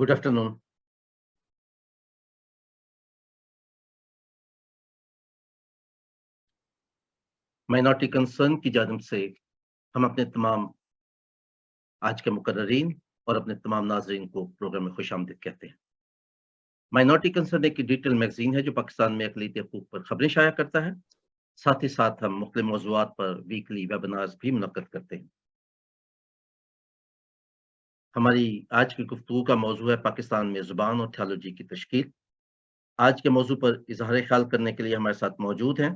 Good afternoon. Minority concern की जानिब से हम अपने तमाम आज के मुकर्ररीन और अपने तमाम नाज़रीन को प्रोग्राम में खुशामदीद कहते हैं। माइनॉरिटी कंसर्न एक डिजिटल मैगज़ीन है जो पाकिस्तान में अक़लीती हक़ूक़ पर ख़बरें शाया करता है। साथ ही साथ हम मुख्तलिफ़ मौज़ूआत पर वीकली वेबिनार्स भी मुनक़्क़द करते हैं। हमारी आज की गुफ्तगू का मौज़ू है पाकिस्तान में ज़ुबान और थियोलॉजी की तशकील। आज के मौज़ू पर इज़हार ख़्याल करने के लिए हमारे साथ मौजूद हैं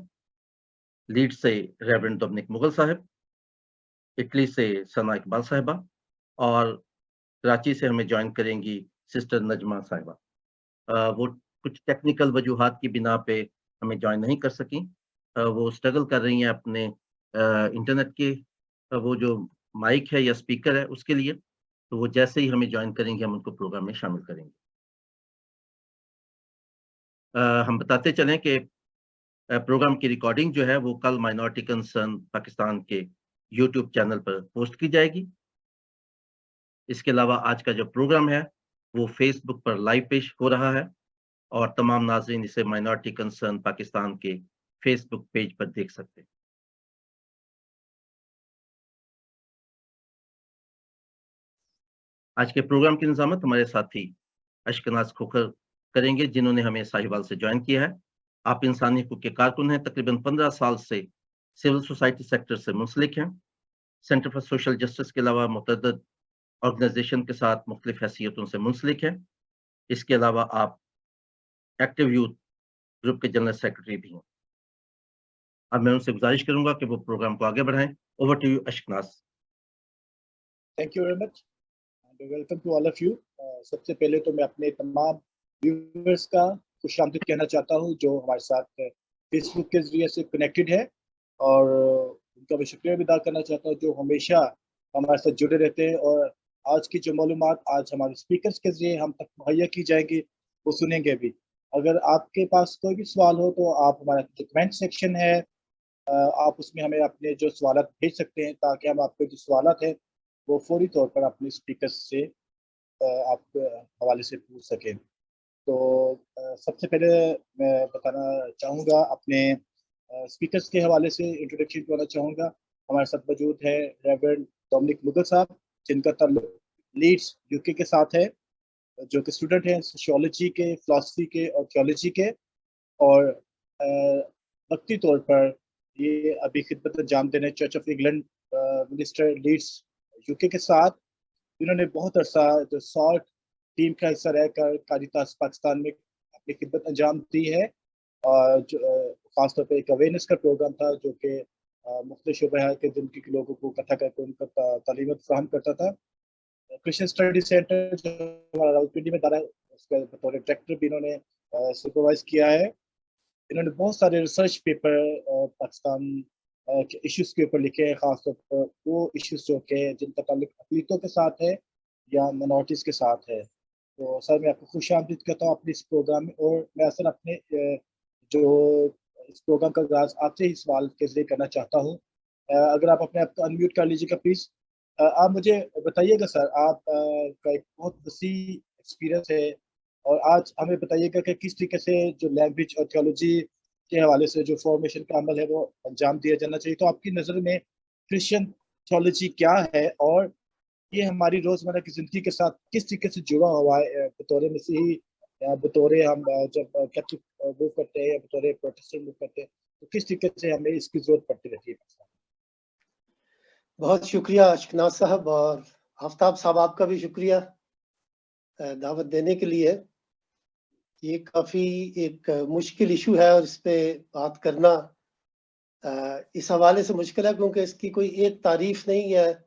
लीड्स से रेवरेंड डोमिनिक मुग़ल साहब, इटली से सना इकबाल साहिबा और कराची से हमें जॉइन करेंगी सिस्टर नजमा साहिबा। वो कुछ टेक्निकल वजूहात की बिना पे हमें जॉइन नहीं कर सकीं। वो स्ट्रगल कर रही हैं अपने इंटरनेट के वो जो माइक है या स्पीकर है उसके लिए, तो वो जैसे ही हमें जॉइन करेंगी हम उनको प्रोग्राम में शामिल करेंगे। हम बताते चलें कि प्रोग्राम की रिकॉर्डिंग जो है वो कल माइनॉरिटी कंसर्न पाकिस्तान के यूट्यूब चैनल पर पोस्ट की जाएगी। इसके अलावा आज का जो प्रोग्राम है वो फेसबुक पर लाइव पेश हो रहा है और तमाम नाज़रीन इसे माइनॉरिटी कंसर्न पाकिस्तान के फेसबुक पेज पर देख सकते हैं। आज के प्रोग्राम की निज़ामत हमारे साथी अशकनाज़ खोखर करेंगे, जिन्होंने हमें साहिवाल से जॉइन किया है। आप इंसानी हकूक़ के कारकुन हैं, तकरीबन 15 साल से सिविल सोसाइटी सेक्टर से मुंसलिक हैं। सेंटर फॉर सोशल जस्टिस के अलावा मुतअद्दिद ऑर्गेनाइज़ेशन के साथ मुख्तलिफ हैसियतों से मुंसलिक हैं। इसके अलावा आप एक्टिव यूथ ग्रुप के जनरल सेक्रेटरी भी हैं। अब मैं उनसे गुज़ारिश करूँगा कि वो प्रोग्राम को आगे बढ़ाएँ। Over to you Ashkanaz. Thank you very much and welcome to all of you. सबसे पहले तो मैं अपने तमाम व्यूअर्स का खुशामदीद कहना चाहता हूँ जो हमारे साथ फेसबुक के ज़रिए से कनेक्टेड है, और उनका मैं शुक्रिया भी अदा करना चाहता हूँ जो हमेशा हमारे साथ जुड़े रहते हैं। और आज की जो मालूमात आज हमारे स्पीकर्स के ज़रिए हम तक मुहैया की जाएगी वो सुनेंगे भी। अगर आपके पास कोई भी सवाल हो तो आप हमारा जो कमेंट सेक्शन है आप उसमें हमें अपने जो सवालत भेज सकते हैं, ताकि हम आपके जो सवालत हैं वो फौरी तौर पर अपने स्पीकर से आपके हवाले से पूछ सकें। तो सबसे पहले मैं बताना चाहूँगा अपने स्पीकर्स के हवाले से इंट्रोडक्शन करना चाहूँगा। हमारे साथ मौजूद है रेवरेंड डोमिनिक मुग़ल साहब, जिनका ताल्लुक लीड्स यूके के साथ है, जो कि स्टूडेंट हैं सोशियोलॉजी के, फिलॉसफी के और थियोलॉजी के, और वक्ती तौर पर ये अभी खिदमत अंजाम दे रहे हैं Church of England minister Leeds UK के साथ। इन्होंने बहुत अरसा जो सॉल्ट टीम का हिस्सा रहकर कारितास पाकिस्तान में अपनी खिदमत अंजाम दी है, और जो ख़ासतौर पर एक अवेयरनेस का प्रोग्राम था जो कि मुख्तलिफ शोबे के ज़िंदगी के लोगों को इकट्ठा करके उनको तालीमत फ़राहम करता था। क्रिश्चियन स्टडी सेंटर जो हमारा रावलपिंडी में दारा है, उसका बतौर डायरेक्टर भी इन्होंने सुपरवाइज़ किया है। इन्होंने बहुत सारे रिसर्च पेपर पाकिस्तान के इश्यूज़ के ऊपर लिखे हैं, ख़ासतौर पर वो इश्यूज़ जो कि जिनका ताल्लुक अक़लीतों के साथ है या माइनॉरिटीज़ के साथ है। तो सर मैं आपको खुशामदीद कहता हूँ अपने इस प्रोग्राम में, और मैं असल अपने जो इस प्रोग्राम का आगाज़ आपसे ही सवाल के ज़रिए करना चाहता हूँ। अगर आप अपने आप को अनम्यूट कर लीजिएगा प्लीज़। आप मुझे बताइएगा सर, आप का एक बहुत वसी एक्सपीरियंस है, और आज हमें बताइएगा कि किस तरीके से जो लैंग्वेज और थियोलॉजी के हवाले से जो फॉर्मेशन का अमल है वो अंजाम दिया जाना चाहिए। तो आपकी नज़र में क्रिश्चियन थियोलॉजी क्या है, और ये हमारी रोज़मर्रा की ज़िंदगी के साथ किस तरीके से जुड़ा हुआ है, बतौर मसीही या बतौर हम जब कैथलिक मूव करते हैं या बतौर प्रोटेस्टेंट मूव करते हैं, तो किस तरीके से हमें इसकी ज़रूरत पड़ती रहती है? बहुत शुक्रिया अशकनाज़ साहब, और आफ्ताब साहब आपका भी शुक्रिया दावत देने के लिए। ये काफ़ी एक मुश्किल इशू है और इस पे बात करना इस हवाले से मुश्किल है क्योंकि इसकी कोई एक तारीफ नहीं है।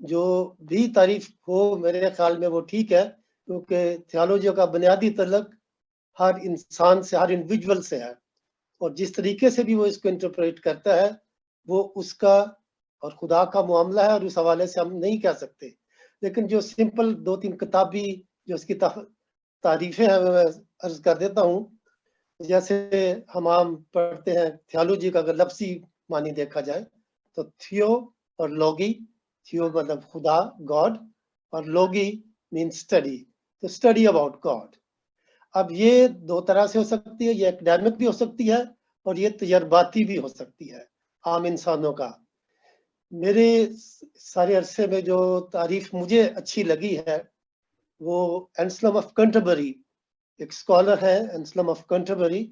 जो भी तारीफ हो मेरे ख्याल में वो ठीक है, क्योंकि थियोलॉजी का बुनियादी तल्लुक हर इंसान से, हर इंडिविजुअल से है, और जिस तरीके से भी वो इसको इंटरप्रेट करता है वो उसका और खुदा का मामला है, और उस हवाले से हम नहीं कह सकते। लेकिन जो सिंपल 2-3 किताबी जो इसकी तारीफें हैं मैं अर्ज कर देता हूँ। जैसे हम आम पढ़ते हैं थियोलॉजी का अगर लफ्ज़ी मानी देखा जाए तो थियो और लॉगी, थियो मतलब खुदा गॉड, और लॉगी मीन स्टडी। तो स्टडी अबाउट गॉड। अब ये दो तरह से हो सकती है, ये एकेडमिक भी हो सकती है और ये तजर्बाती भी हो सकती है आम इंसानों का। मेरे सारे अरसे में जो तारीफ मुझे अच्छी लगी है वो एंसलम ऑफ कैंटरबरी, एक स्कॉलर है एंसलम ऑफ कैंटरबरी,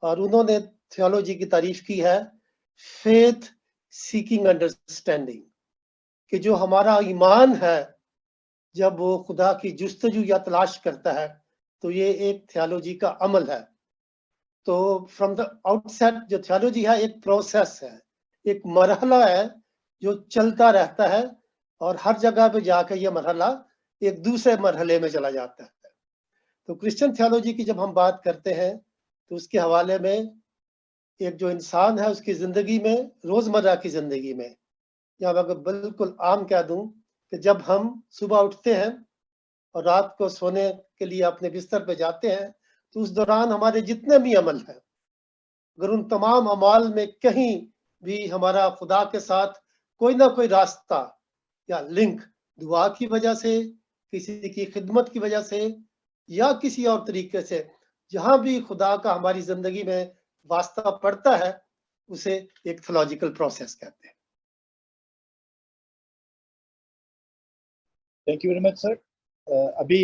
और उन्होंने थियोलॉजी की तारीफ की है फेथ सीकिंग अंडरस्टैंडिंग, कि जो हमारा ईमान है जब वो खुदा की जुस्तजू या तलाश करता है तो ये एक थियोलॉजी का अमल है। तो फ्रॉम द आउटसेट जो थियोलॉजी है एक प्रोसेस है, एक मरहला है जो चलता रहता है और हर जगह पे जाकर ये मरहला एक दूसरे मरहले में चला जाता है। तो क्रिश्चियन थियोलॉजी की जब हम बात करते हैं तो उसके हवाले में एक जो इंसान है उसकी जिंदगी में, रोजमर्रा की जिंदगी में, या मैं अगर बिल्कुल आम कह दूं कि जब हम सुबह उठते हैं और रात को सोने के लिए अपने बिस्तर पे जाते हैं तो उस दौरान हमारे जितने भी अमल हैं, अगर उन तमाम अमाल में कहीं भी हमारा खुदा के साथ कोई ना कोई रास्ता या लिंक दुआ की वजह से, किसी की खिदमत की वजह से या किसी और तरीके से, जहां भी खुदा का हमारी जिंदगी में वास्ता पड़ता है उसे एक थियोलॉजिकल प्रोसेस कहते हैं। Thank you very much sir. अभी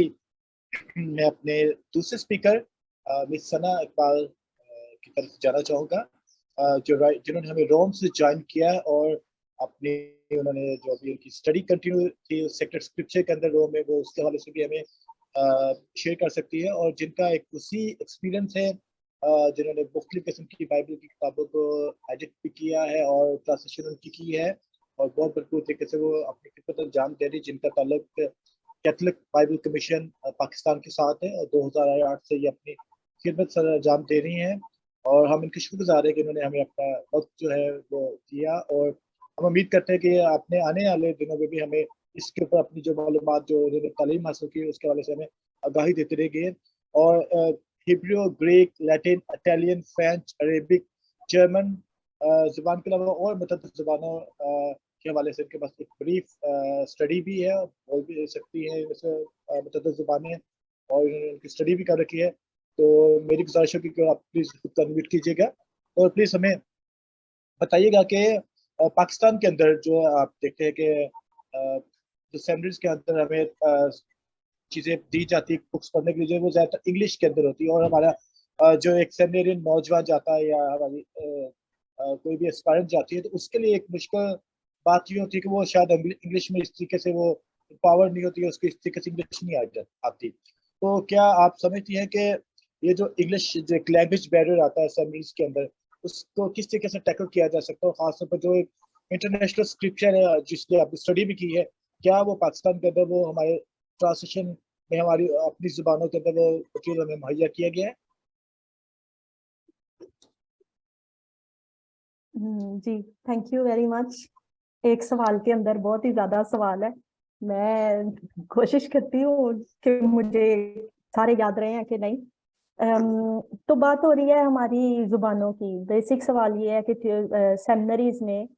मैं अपने दूसरे स्पीकर मिस सना इकबाल की तरफ जाना चाहूँगा, जिन्होंने हमें रोम से ज्वाइन किया और अपनी उन्होंने जो अभी उनकी स्टडी कंटिन्यू थी सेक्रेड स्क्रिप्चर के अंदर रोम में, वो उसके हवाले से भी हमें शेयर कर सकती है, और जिनका एक उसी एक्सपीरियंस है, जिन्होंने मुख्तलिफ किस्म की बाइबल की किताबों को एडिट भी किया है और ट्रांसलेशन उनकी की है, और बहुत भरपूर तरीके से वो अपनी खिदमत अंजाम दे रही, जिनका ताल्लुक कैथलिक बाइबल कमीशन पाकिस्तान के साथ है और 2008 से ये अपनी खिदमत सर अंजाम दे रही हैं, और हम इनके शुक्रगुजार हैं कि इन्होंने हमें अपना वक्त जो है वो दिया, और हम उम्मीद करते हैं कि अपने आने वाले दिनों में भी हमें इसके ऊपर अपनी जो मालूमात जो उन्होंने तालीम हासिल की उसके हवाले से हमें आगाही देते रहेंगे। और Hebrew, Greek, Latin, Italian, French, Arabic, German ज़ुबान के अलावा और मुतअद्दिद ज़ुबानों के हवाले से इनके पास एक ब्रीफ स्टडी भी है, बोल भी सकती है मुतअद्दिद ज़ुबानें, और इन्होंने उनकी स्टडी भी कर रखी है। तो मेरी गुजारिश है कि आप प्लीज़ खुद को अनम्यूट कीजिएगा और प्लीज़ हमें बताइएगा कि पाकिस्तान के अंदर जो आप देखते हैं कि जो सेमिनारीज के अंदर हमें चीज़ें दी जाती है बुक्स पढ़ने के लिए, वो ज़्यादातर इंग्लिश के अंदर होती है, और हमारा जो एक सेमिनारियन नौजवान जाता है या हमारी कोई भी एस्पायरेंट जाती है तो उसके लिए एक मुश्किल बात ये होती है कि वो शायद इंग्लिश में इस तरीके से वो पावर नहीं होती है, उसको इस तरीके से इंग्लिश नहीं आती। तो क्या आप समझती हैं कि ये जो इंग्लिश जो एक लैंग्वेज बैरियर आता है सेमिनारीज के अंदर, उसको किस तरीके से टैकल किया जा सकता है, खासतौर पर जो एक इंटरनेशनल स्क्रिप्चर है जिसकी आपने स्टडी भी की है, क्या वो पाकिस्तान के अंदर वो हमारे ट्रांसलेशन में हमारी अपनी जुबानों के अंदर वो मटीरियल हमें मुहैया किया गया है? जी, थैंक यू वेरी मच। एक सवाल के अंदर बहुत ही ज्यादा सवाल है, मैं कोशिश करती हूँ कि मुझे सारे याद रहे हैं कि नहीं। तो बात हो रही है हमारी जुबानों की। बेसिक सवाल ये है कि सेमिनरीज में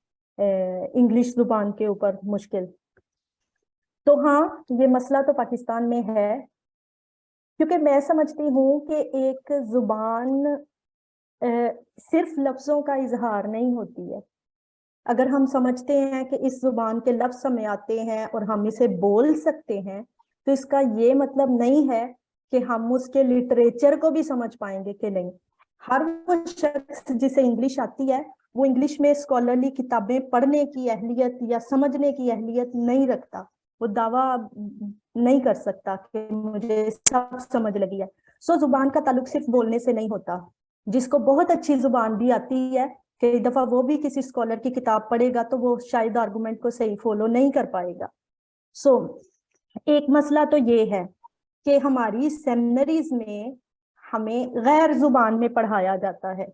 इंग्लिश जुबान के ऊपर मुश्किल, तो हाँ ये मसला तो पाकिस्तान में है, क्योंकि मैं समझती हूँ कि एक जुबान सिर्फ लफ्जों का इजहार नहीं होती है। अगर हम समझते हैं कि इस जुबान के लफ्ज हमें आते हैं और हम इसे बोल सकते हैं, तो इसका ये मतलब नहीं है कि हम उसके लिटरेचर को भी समझ पाएंगे कि नहीं। हर वो शख्स जिसे इंग्लिश आती है वो इंग्लिश में स्कॉलरली किताबें पढ़ने की अहलियत या समझने की अहलियत नहीं रखता, वो दावा नहीं कर सकता कि मुझे सब समझ लगी है। सो जुबान का ताल्लुक सिर्फ बोलने से नहीं होता। जिसको बहुत अच्छी जुबान भी आती है, कई दफा वो भी किसी स्कॉलर की किताब पढ़ेगा तो वो शायद आर्गुमेंट को सही फॉलो नहीं कर पाएगा। सो एक मसला तो ये है कि हमारी सेमिनरीज में हमें गैर जुबान में पढ़ाया जाता है,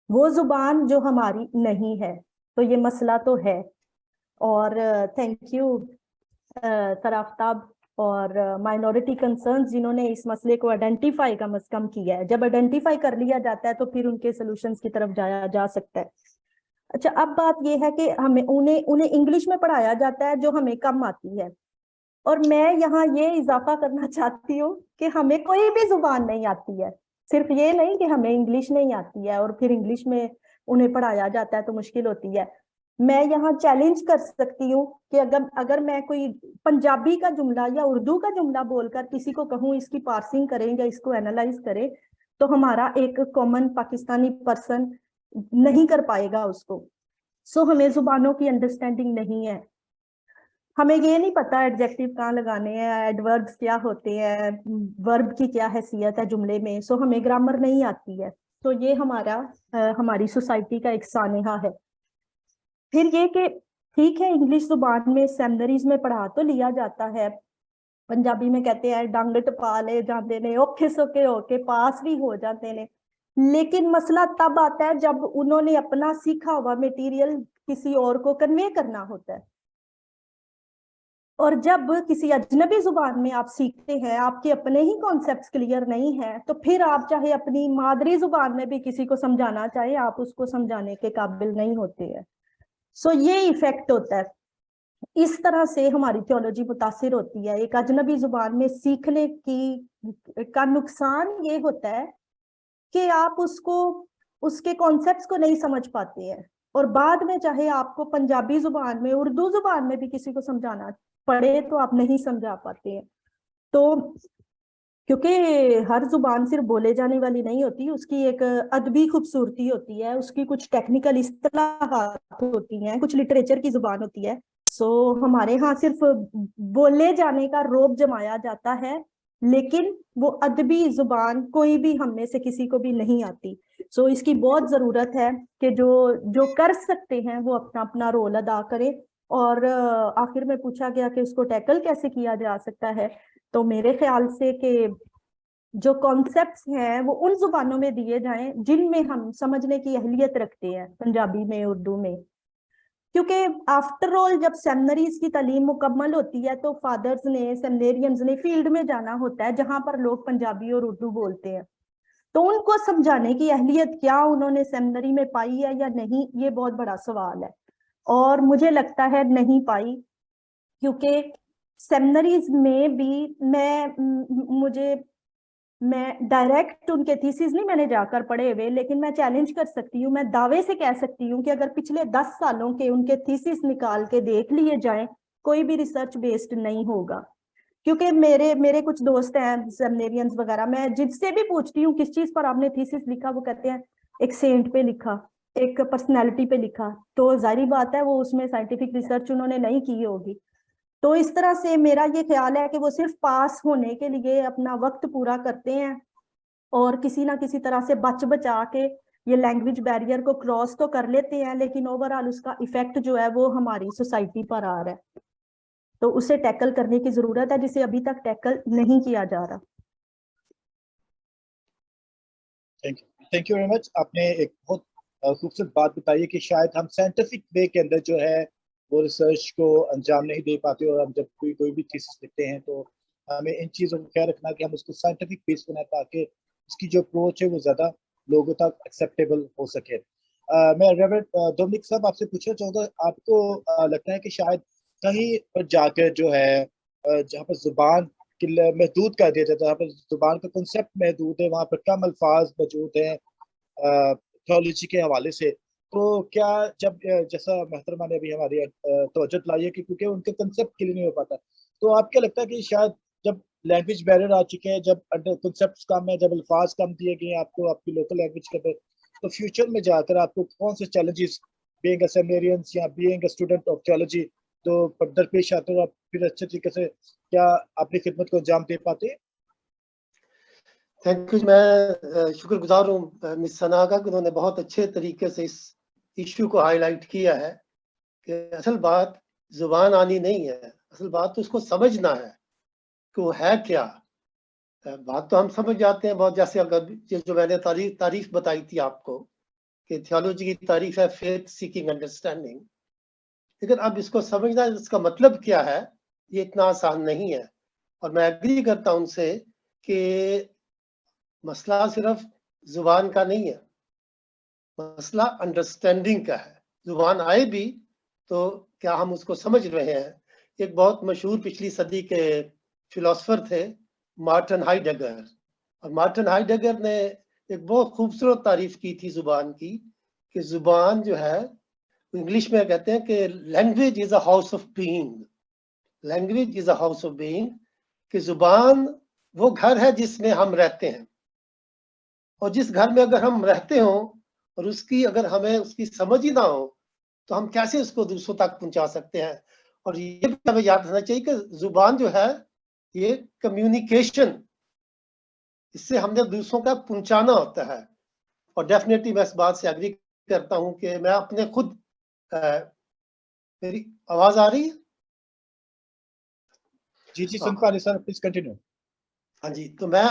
वो जुबान जो हमारी नहीं है, तो ये मसला तो है। और थैंक यू सर आफ्ताब और माइनॉरिटी कंसर्न्स जिन्होंने इस मसले को आइडेंटिफाई कम से कम किया है। जब आइडेंटिफाई कर लिया जाता है तो फिर उनके सॉल्यूशंस की तरफ जाया जा सकता है। अच्छा, अब बात यह है कि हमें उन्हें इंग्लिश में पढ़ाया जाता है जो हमें कम आती है, اور میں یہاں یہ اضافہ کرنا چاہتی ہوں کہ ہمیں کوئی بھی زبان نہیں آتی ہے، صرف یہ نہیں کہ ہمیں انگلش نہیں آتی ہے اور پھر انگلش میں انہیں پڑھایا جاتا ہے تو مشکل ہوتی ہے. میں یہاں چیلنج کر سکتی ہوں کہ اگر میں کوئی پنجابی کا جملہ یا اردو کا جملہ بول کر کسی کو کہوں اس کی پارسنگ کریں یا اس کو اینالائز کریں، تو ہمارا ایک کامن پاکستانی پرسن نہیں کر پائے گا اس کو. سو ہمیں زبانوں کی انڈرسٹینڈنگ نہیں ہے، ہمیں یہ نہیں پتا ایڈجیکٹو کہاں لگانے ہیں، ایڈوربس کیا ہوتے ہیں، ورب کی کیا حیثیت ہے جملے میں. سو ہمیں گرامر نہیں آتی ہے. تو یہ ہماری سوسائٹی کا ایک سانحہ ہے. پھر یہ کہ ٹھیک ہے انگلش زبان میں سیمنریز میں پڑھا تو لیا جاتا ہے، پنجابی میں کہتے ہیں ڈنگ ٹپا لے جاتے نے، اوکھے سوکھے ہو کے پاس بھی ہو جاتے نے. لیکن مسئلہ تب آتا ہے جب انہوں نے اپنا سیکھا ہوا میٹیریل کسی اور کو کنوے کرنا ہوتا ہے. اور جب کسی اجنبی زبان میں آپ سیکھتے ہیں، آپ کے اپنے ہی کانسیپٹس کلیئر نہیں ہیں، تو پھر آپ چاہے اپنی مادری زبان میں بھی کسی کو سمجھانا چاہے، آپ اس کو سمجھانے کے قابل نہیں ہوتے ہیں. سو یہ ایفیکٹ ہوتا ہے. اس طرح سے ہماری تھیولوجی متاثر ہوتی ہے. ایک اجنبی زبان میں سیکھنے کا نقصان یہ ہوتا ہے کہ آپ اس کے کانسیپٹس کو نہیں سمجھ پاتے ہیں، اور بعد میں چاہے آپ کو پنجابی زبان میں اردو زبان میں بھی کسی کو سمجھانا پڑے تو آپ نہیں سمجھا پاتے ہیں. تو کیونکہ ہر زبان صرف بولے جانے والی نہیں ہوتی، اس کی ایک ادبی خوبصورتی ہوتی ہے، اس کی کچھ ٹیکنیکل اصطلاحات ہوتی ہیں، کچھ لٹریچر کی زبان ہوتی ہے. سو ہمارے ہاں صرف بولے جانے کا روب جمایا جاتا ہے، لیکن وہ ادبی زبان کوئی بھی ہم میں سے کسی کو بھی نہیں آتی. سو اس کی بہت ضرورت ہے کہ جو کر سکتے ہیں وہ اپنا اپنا رول ادا کرے. اور آخر میں پوچھا گیا کہ اس کو ٹیکل کیسے کیا جا سکتا ہے، تو میرے خیال سے کہ جو کانسیپٹس ہیں وہ ان زبانوں میں دیے جائیں جن میں ہم سمجھنے کی اہلیت رکھتے ہیں، پنجابی میں، اردو میں. کیونکہ آفٹر آل جب سیمنریز کی تعلیم مکمل ہوتی ہے تو فادرز نے، سیمنیرینز نے فیلڈ میں جانا ہوتا ہے جہاں پر لوگ پنجابی اور اردو بولتے ہیں. تو ان کو سمجھانے کی اہلیت کیا انہوں نے سیمنری میں پائی ہے یا نہیں، یہ بہت بڑا سوال ہے. اور مجھے لگتا ہے نہیں پائی، کیونکہ سیمنریز میں بھی میں ڈائریکٹ ان کے تھیسز نہیں میں نے جا کر پڑھے ہوئے، لیکن میں چیلنج کر سکتی ہوں، میں دعوے سے کہہ سکتی ہوں کہ اگر پچھلے 10 سالوں کے ان کے تھیسز نکال کے دیکھ لیے جائیں، کوئی بھی ریسرچ بیسڈ نہیں ہوگا. کیونکہ میرے کچھ دوست ہیں سیمنیرینز وغیرہ، میں جن سے بھی پوچھتی ہوں کس چیز پر آپ نے تھیسس لکھا، وہ کہتے ہیں ایک سینٹ پہ لکھا، ایک پرسنالٹی پہ لکھا. تو ظاہری بات ہے وہ اس میں سائنٹیفک ریسرچ انہوں نے نہیں کی ہوگی. تو اس طرح سے میرا یہ خیال ہے کہ وہ صرف پاس ہونے کے لیے اپنا وقت پورا کرتے ہیں، اور کسی نہ کسی طرح سے بچا کے یہ لینگویج بیریئر کو کراس تو کر لیتے ہیں، لیکن اوورآل اس کا ایفیکٹ جو ہے وہ ہماری سوسائٹی پر آ رہا ہے. تو اسے ٹیکل کرنے کی ضرورت ہے جسے ابھی تک ٹیکل نہیں کیا جا رہا. Thank you very much. آپ نے ایک بہت خوبصورت بات بتائی ہے کہ شاید ہم سائنٹیفک وے کے اندر جو ہے وہ ریسرچ کو انجام نہیں دے پاتے، اور ہم جب کوئی بھی تھیسس لکھتے ہیں تو ہمیں ان چیزوں کو خیال رکھنا کہ ہم اس کو سائنٹیفک بیس بنائیں تاکہ اس کی جو اپروچ ہے وہ زیادہ لوگوں تک ایکسیپٹیبل ہو سکے. میں ریورنڈ ڈومنک صاحب آپ سے پوچھنا چاہوں گا، آپ کو لگتا ہے کہ شاید کہیں پر جا کر جو ہے جہاں پر زبان محدود کر دیا جاتا ہے، جہاں پر زبان کا کنسیپٹ محدود ہے، وہاں پر کم الفاظ موجود ہیں تھیولوجی کے حوالے سے، تو کیا جب جیسا محترمہ نے ابھی ہماری توجہ لائی ہے کہ کیونکہ ان کے کنسیپٹ کلیئر نہیں ہو پاتا، تو آپ کیا لگتا ہے کہ شاید جب لینگویج بیریئر آ چکے ہیں، جب کنسیپٹس کم ہیں، جب الفاظ کم دیے گئے ہیں آپ کو آپ کی لوکل لینگویج کے اندر، تو فیوچر میں جا کر آپ کو کون سے چیلنجز بینگ اے سیمینرینز یا being a student of theology تو درپیش آتے ہیں، اور پھر اچھے طریقے سے کیا اپنی خدمت کو انجام دے پاتے ہیں؟ Thank you. میں شکر گزار ہوں مس ثنا کا کہ انہوں نے بہت اچھے طریقے سے اس ایشو کو ہائی لائٹ کیا ہے کہ اصل بات زبان آنی نہیں ہے، اصل بات تو اس کو سمجھنا ہے کہ وہ ہے کیا. بات تو ہم سمجھ جاتے ہیں بہت، جیسے اگر جو میں نے تعریف بتائی تھی آپ کو کہ تھیولوجی کی تعریف ہے فیتھ سیکنگ انڈرسٹینڈنگ، لیکن اب اس کو سمجھنا اس کا مطلب کیا ہے یہ اتنا آسان نہیں ہے. اور میں ایگری کرتا ہوں ان سے کہ مسئلہ صرف زبان کا نہیں ہے، مسئلہ انڈرسٹینڈنگ کا ہے. زبان آئے بھی تو کیا ہم اس کو سمجھ رہے ہیں، ایک بہت مشہور پچھلی صدی کے فلاسفر تھے مارٹن ہائیڈگر، اور مارٹن ہائیڈگر نے ایک بہت خوبصورت تعریف کی تھی زبان کی، کہ زبان جو ہے انگلش میں کہتے ہیں کہ language is a house of being, language is a house of being, کہ زبان وہ گھر ہے جس میں ہم رہتے ہیں، اور جس گھر میں اگر ہم رہتے ہوں اور اس کی اگر ہمیں اس کی سمجھ ہی نہ ہو تو ہم کیسے اس کو دوسروں تک پہنچا سکتے ہیں. اور یہ بھی ہمیں یاد رکھنا چاہیے کہ زبان جو ہے یہ کمیونیکیشن، اس سے ہم نے دوسروں کا پہنچانا ہوتا ہے. اور ڈیفینیٹلی میں اس بات سے اگری کرتا ہوں کہ میں اپنے خود میری آواز آ رہی ہے؟ جی جی سن پا رہے سر، پلیز کنٹینیو. ہاں جی، تو میں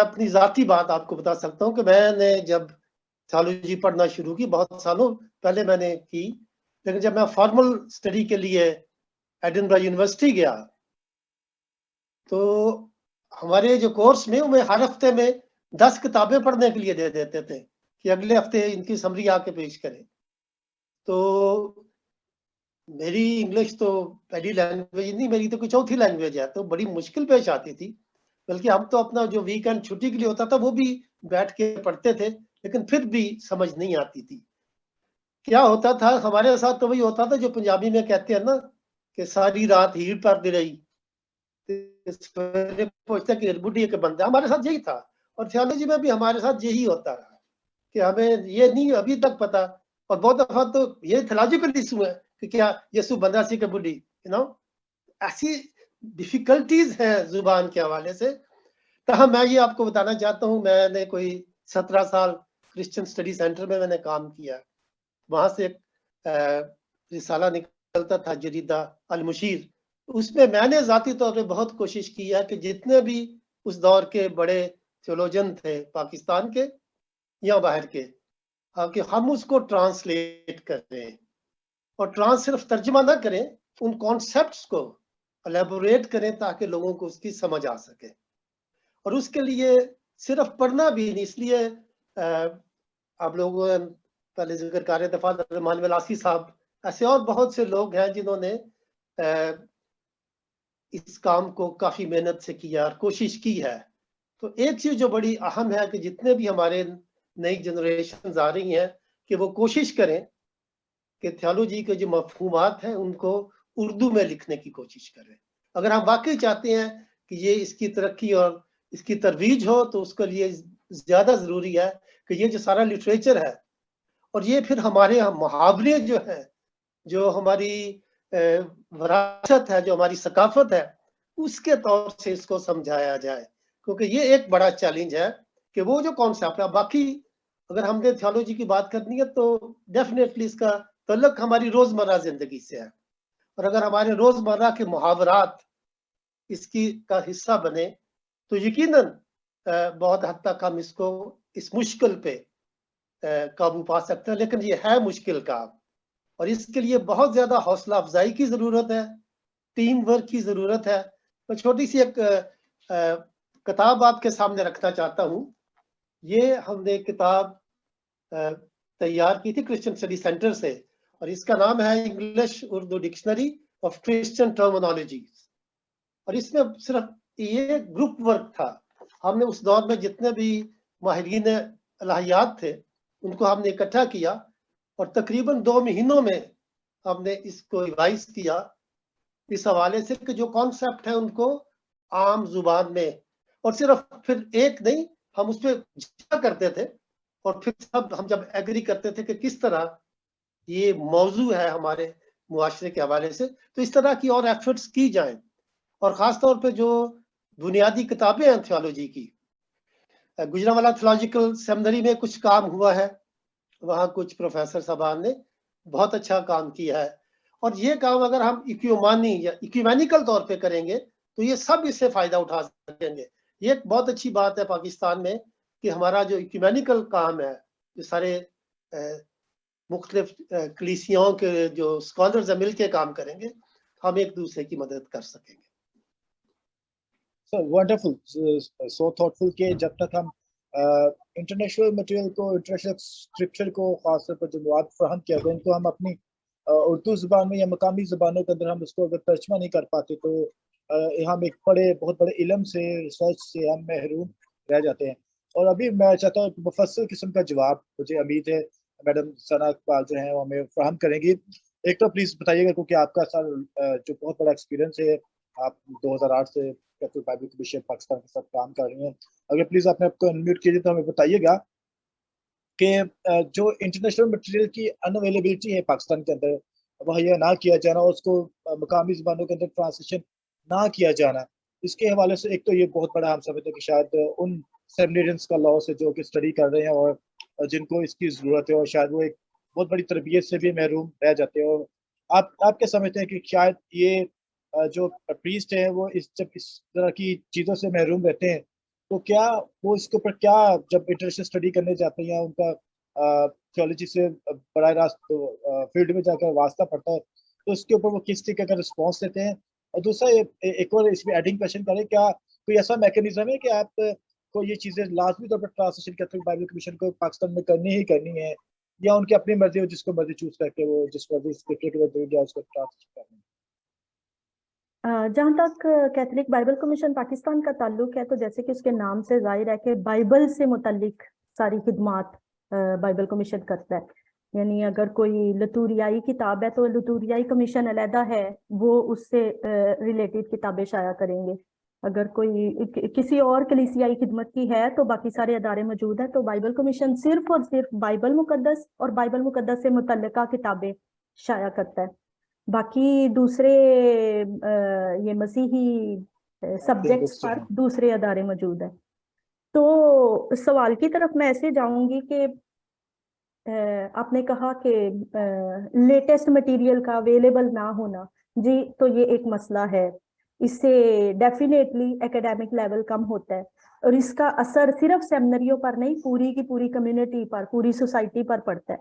اپنی ذاتی بات آپ کو بتا سکتا ہوں کہ میں نے جب تھیولوجی پڑھنا شروع کی بہت سالوں پہلے میں نے کی، لیکن جب میں فارمل اسٹڈی کے لیے ایڈنبرا یونیورسٹی گیا تو ہمارے جو کورس میں ہر ہفتے میں 10 کتابیں پڑھنے کے لیے دے دیتے تھے کہ اگلے ہفتے ان کی سمری آ کے پیش کریں. تو میری انگلش تو پہلی لینگویج نہیں، میری تو کوئی چوتھی لینگویج ہے، تو بڑی مشکل پیش آتی تھی. بلکہ ہم تو اپنا جو ویکینڈ چھٹی کے لیے ہوتا تھا وہ بھی بیٹھ کے پڑھتے تھے، لیکن پھر بھی سمجھ نہیں آتی تھی. کیا ہوتا تھا ہمارے ساتھ تو وہی ہوتا تھا جو پنجابی میں کہتے ہیں نا کہ ساری رات ہیڑ پر دی رہی، پوچھتا کہ بڈھی کے بندہ. ہمارے ساتھ یہی تھا، اور تھیولوجی میں بھی ہمارے ساتھ یہی ہوتا رہا کہ ہمیں یہ نہیں ابھی تک پتا. اور بہت دفعہ تو یہ تھیولوجیکل ایشو ہے کہ کیا یسوع بندہ سی کہ بڈھی، ایسی ڈیفیکلٹیز ہیں زبان کے حوالے سے. تاہم میں یہ آپ کو بتانا چاہتا ہوں، میں نے کوئی 17 سال کرسچن اسٹڈی سینٹر میں نے کام کیا. وہاں سے ایک رسالہ نکلتا تھا جریدہ المشیر. اس میں نے ذاتی طور پہ بہت کوشش کی ہے کہ جتنے بھی اس دور کے بڑے تھیولوجن تھے پاکستان کے یا باہر کے، کہ ہم اس کو ٹرانسلیٹ کریں، اور صرف ترجمہ نہ کریں، ان کانسیپٹس کو الیبوریٹ کریں تاکہ لوگوں کو اس کی سمجھ آ سکے. اور اس کے لیے صرف پڑھنا بھی نہیں، اس لیے آپ لوگوں پہلے ذکر کر رہے تھے فادر مانویل آسی صاحب، ایسے اور بہت سے لوگ ہیں جنہوں نے اس کام کو کافی محنت سے کیا اور کوشش کی ہے. تو ایک چیز جو بڑی اہم ہے کہ جتنے بھی ہمارے نئی جنریشنز آ رہی ہیں کہ وہ کوشش کریں کہ تھیولوجی کے جو مفہومات ہیں ان کو اردو میں لکھنے کی کوشش کریں. اگر ہم واقعی چاہتے ہیں کہ یہ اس کی ترقی اور اس کی ترویج ہو تو اس کے لیے زیادہ ضروری ہے کہ یہ جو سارا لٹریچر ہے اور یہ پھر ہمارے محاورے جو ہیں، جو ہماری وراثت ہے، جو ہماری ثقافت ہے، اس کے طور سے اس کو سمجھایا جائے. کیونکہ یہ ایک بڑا چیلنج ہے کہ وہ جو کانسیپٹ ہے، باقی اگر ہم نے تھیولوجی کی بات کرنی ہے تو ڈیفینیٹلی اس کا تعلق ہماری روزمرہ زندگی سے ہے. اور اگر ہمارے روزمرہ کے محاورات اس کا حصہ بنے تو یقیناً بہت حد تک ہم اس مشکل پہ قابو پا سکتے ہیں. لیکن یہ ہے مشکل کام، اور اس کے لیے بہت زیادہ حوصلہ افزائی کی ضرورت ہے، ٹیم ورک کی ضرورت ہے. میں چھوٹی سی ایک کتاب آپ کے سامنے رکھنا چاہتا ہوں. یہ ہم نے کتاب تیار کی تھی کرسچن اسٹڈی سینٹر سے، اور اس کا نام ہے English Urdu dictionary of Christian terminology. اور اس میں صرف یہ گروپ ورک تھا. ہم نے اس دور میں جتنے بھی ماہرین الہیات تھے ان کو ہم نے اکٹھا کیا، اور تقریباً 2 مہینوں میں ہم نے اس کو ریوائز کیا اس حوالے سے کہ جو کانسیپٹ ہیں ان کو عام زبان میں، اور صرف پھر ایک نہیں، ہم اس پہ جھگڑا کرتے تھے، اور پھر سب ہم جب ایگری کرتے تھے کہ کس طرح یہ موضوع ہے ہمارے معاشرے کے حوالے سے، تو اس طرح کی اور ایفرٹس کی جائیں. اور خاص طور پہ جو بنیادی کتابیں ہیں تھیولوجی کی، گجرانوالہ تھیولوجیکل سیمنری میں کچھ کام ہوا ہے، وہاں کچھ پروفیسر صاحبان نے بہت اچھا کام کیا ہے. اور یہ کام اگر ہم ایکومانی یا ایکومینیکل طور پہ کریں گے تو یہ سب اس سے فائدہ اٹھا سکیں گے. یہ ایک بہت اچھی بات ہے پاکستان میں کہ ہمارا جو ایکومینیکل کام ہے، جو سارے مختلف کلیسیوں کے جو اسکالرز ہیں مل کے کام کریں گے، ہم ایک دوسرے کی مدد کر سکیں گے. سر ونڈرفل، سو تھاٹفل کہ جب تک ہم انٹرنیشنل مٹیریل کو، انٹرنیشنل اسکرپچر کو خاص طور پر جو مواد فراہم کیا گیا ان کو ہم اپنی उर्दू ज़ुबान में या मकामी ज़ुबानों के अंदर हम उसको अगर तर्जमा नहीं कर पाते तो हम एक बहुत बड़े इल्म से, रिसर्च से हम महरूम रह जाते हैं। और अभी मैं चाहता हूँ मुफस्सल किस्म का जवाब, मुझे उम्मीद है मैडम सना इकबाल जो हैं वो हमें फराहम करेंगी। एक तो प्लीज़ बताइएगा, क्योंकि आपका सर जो बहुत बड़ा एक्सपीरियंस है, आप 2008 से कैथोलिक बाइबल कमीशन पाकिस्तान के साथ काम कर रही हैं। अगर प्लीज़ आपने आपको अनम्यूट कीजिए तो हमें बताइएगा कि जो इंटरनेशनल मटेरियल की अनअवेलेबिलिटी है पाकिस्तान के अंदर, मुहैया ना किया जाना, उसको मकामी ज़ुबानों के अंदर ट्रांसलेशन ना किया जाना, इसके हवाले से एक तो ये बहुत बड़ा हम समझते हैं कि शायद उन सेमिनेरियंस का लॉस है जो कि स्टडी कर रहे हैं और जिनको इसकी ज़रूरत है, और शायद वो एक बहुत बड़ी तरबियत से भी महरूम रह जाते हैं। और आप क्या समझते हैं कि शायद ये जो प्रीस्ट हैं वो जब इस तरह की चीज़ों से महरूम रहते हैं, तो क्या वो इसके ऊपर क्या, जब इंटरनेशनल स्टडी करने जाते हैं या उनका थियोलॉजी से बराह रास्त फील्ड में जाकर वास्ता पड़ता है, तो उसके ऊपर वो किस तरीके का रिस्पॉन्स देते हैं? और दूसरा एक और इसमें एडिंग क्वेश्चन करें, क्या कोई ऐसा मैकेनिज्म है कि आप को ये चीज़ें लाजमी तौर पर ट्रांसलेशन कैथोलिक बाइबल कमीशन को पाकिस्तान में करनी ही करनी है, या उनकी अपनी मर्जी हो, जिसको मर्जी चूज करके वो जिस मर्जी स्क्रिप्ट उसको ट्रांसलेट करनी है? जहाँ तक कैथोलिक बाइबल कमीशन पाकिस्तान का ताल्लुक है, तो जैसे कि उसके नाम से जाहिर है कि बाइबल से मुतल्लिक सारी खिदमात बाइबल कमीशन करता है। यानी अगर कोई लतूरियाई किताब है तो लतूरियाई कमीशन अलहदा है, वो उससे रिलेटेड किताबें शाया करेंगे। अगर कोई किसी और कलीसियाई खिदमत की है तो बाकी सारे अदारे मौजूद हैं, तो बाइबल कमीशन सिर्फ और सिर्फ बाइबल मुकद्दस और बाइबल मुकद्दस से मुतल्लिका किताबें शाया करता है। बाकी दूसरे ये मसीही सब्जेक्ट्स पर दूसरे अदारे मौजूद हैं। तो सवाल की तरफ मैं ऐसे जाऊंगी कि आपने कहा कि लेटेस्ट मटेरियल का अवेलेबल ना होना, जी तो ये एक मसला है। इससे डेफिनेटली एकेडमिक लेवल कम होता है और इसका असर सिर्फ सेमिनरियों पर नहीं, पूरी की पूरी कम्युनिटी पर, पूरी सोसाइटी पर पड़ता है।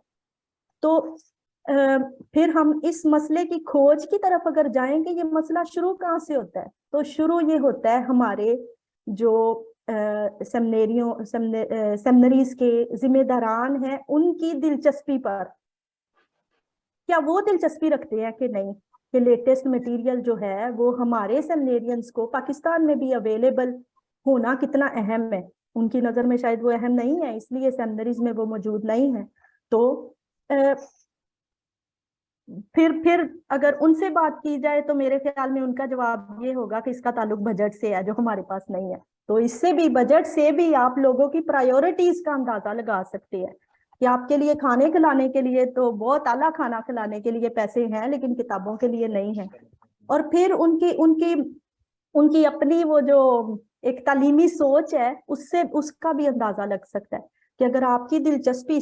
तो फिर हम इस मसले की खोज की तरफ अगर जाएंगे, ये मसला शुरू कहाँ से होता है? तो शुरू ये होता है हमारे जो सेमिनरीज के जिम्मेदारान हैं, उनकी दिलचस्पी पर। क्या वो दिलचस्पी रखते हैं कि नहीं कि लेटेस्ट मटेरियल जो है वो हमारे सेमिनेरियंस को पाकिस्तान में भी अवेलेबल होना कितना अहम है? उनकी नज़र में शायद वो अहम नहीं है, इसलिए सेमिनरीज में वो मौजूद नहीं है। तो फिर अगर उनसे बात की जाए तो मेरे ख्याल में उनका जवाब ये होगा कि इसका ताल्लुक बजट से है, जो हमारे पास नहीं है। तो इससे भी, बजट से भी आप लोगों की प्रायोरिटीज का अंदाजा लगा सकते हैं कि आपके लिए खाने खिलाने के लिए तो बहुत आला खाना खिलाने के लिए पैसे हैं, लेकिन किताबों के लिए नहीं है। और फिर उनकी उनकी उनकी अपनी वो जो एक तालीमी सोच है, उससे उसका भी अंदाजा लग सकता है कि अगर आपकी दिलचस्पी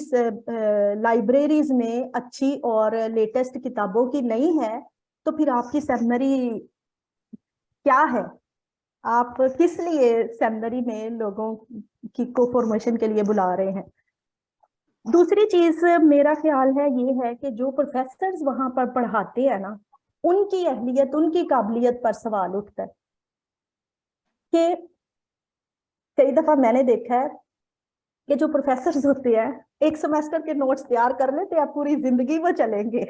लाइब्रेरीज में अच्छी और लेटेस्ट किताबों की नहीं है, तो फिर आपकी सेमिनरी क्या है? आप किस लिए सेमिनरी में लोगों को फॉर्मेशन के लिए बुला रहे हैं? दूसरी चीज मेरा ख्याल है ये है कि जो प्रोफेसर्स वहां पर पढ़ाते हैं ना, उनकी अहलियत, उनकी काबिलियत पर सवाल उठता है कि कई दफा मैंने देखा है कि जो प्रोफेसर्स होते हैं एक सेमेस्टर के नोट्स तैयार कर लेते हैं, पूरी जिंदगी वो चलेंगे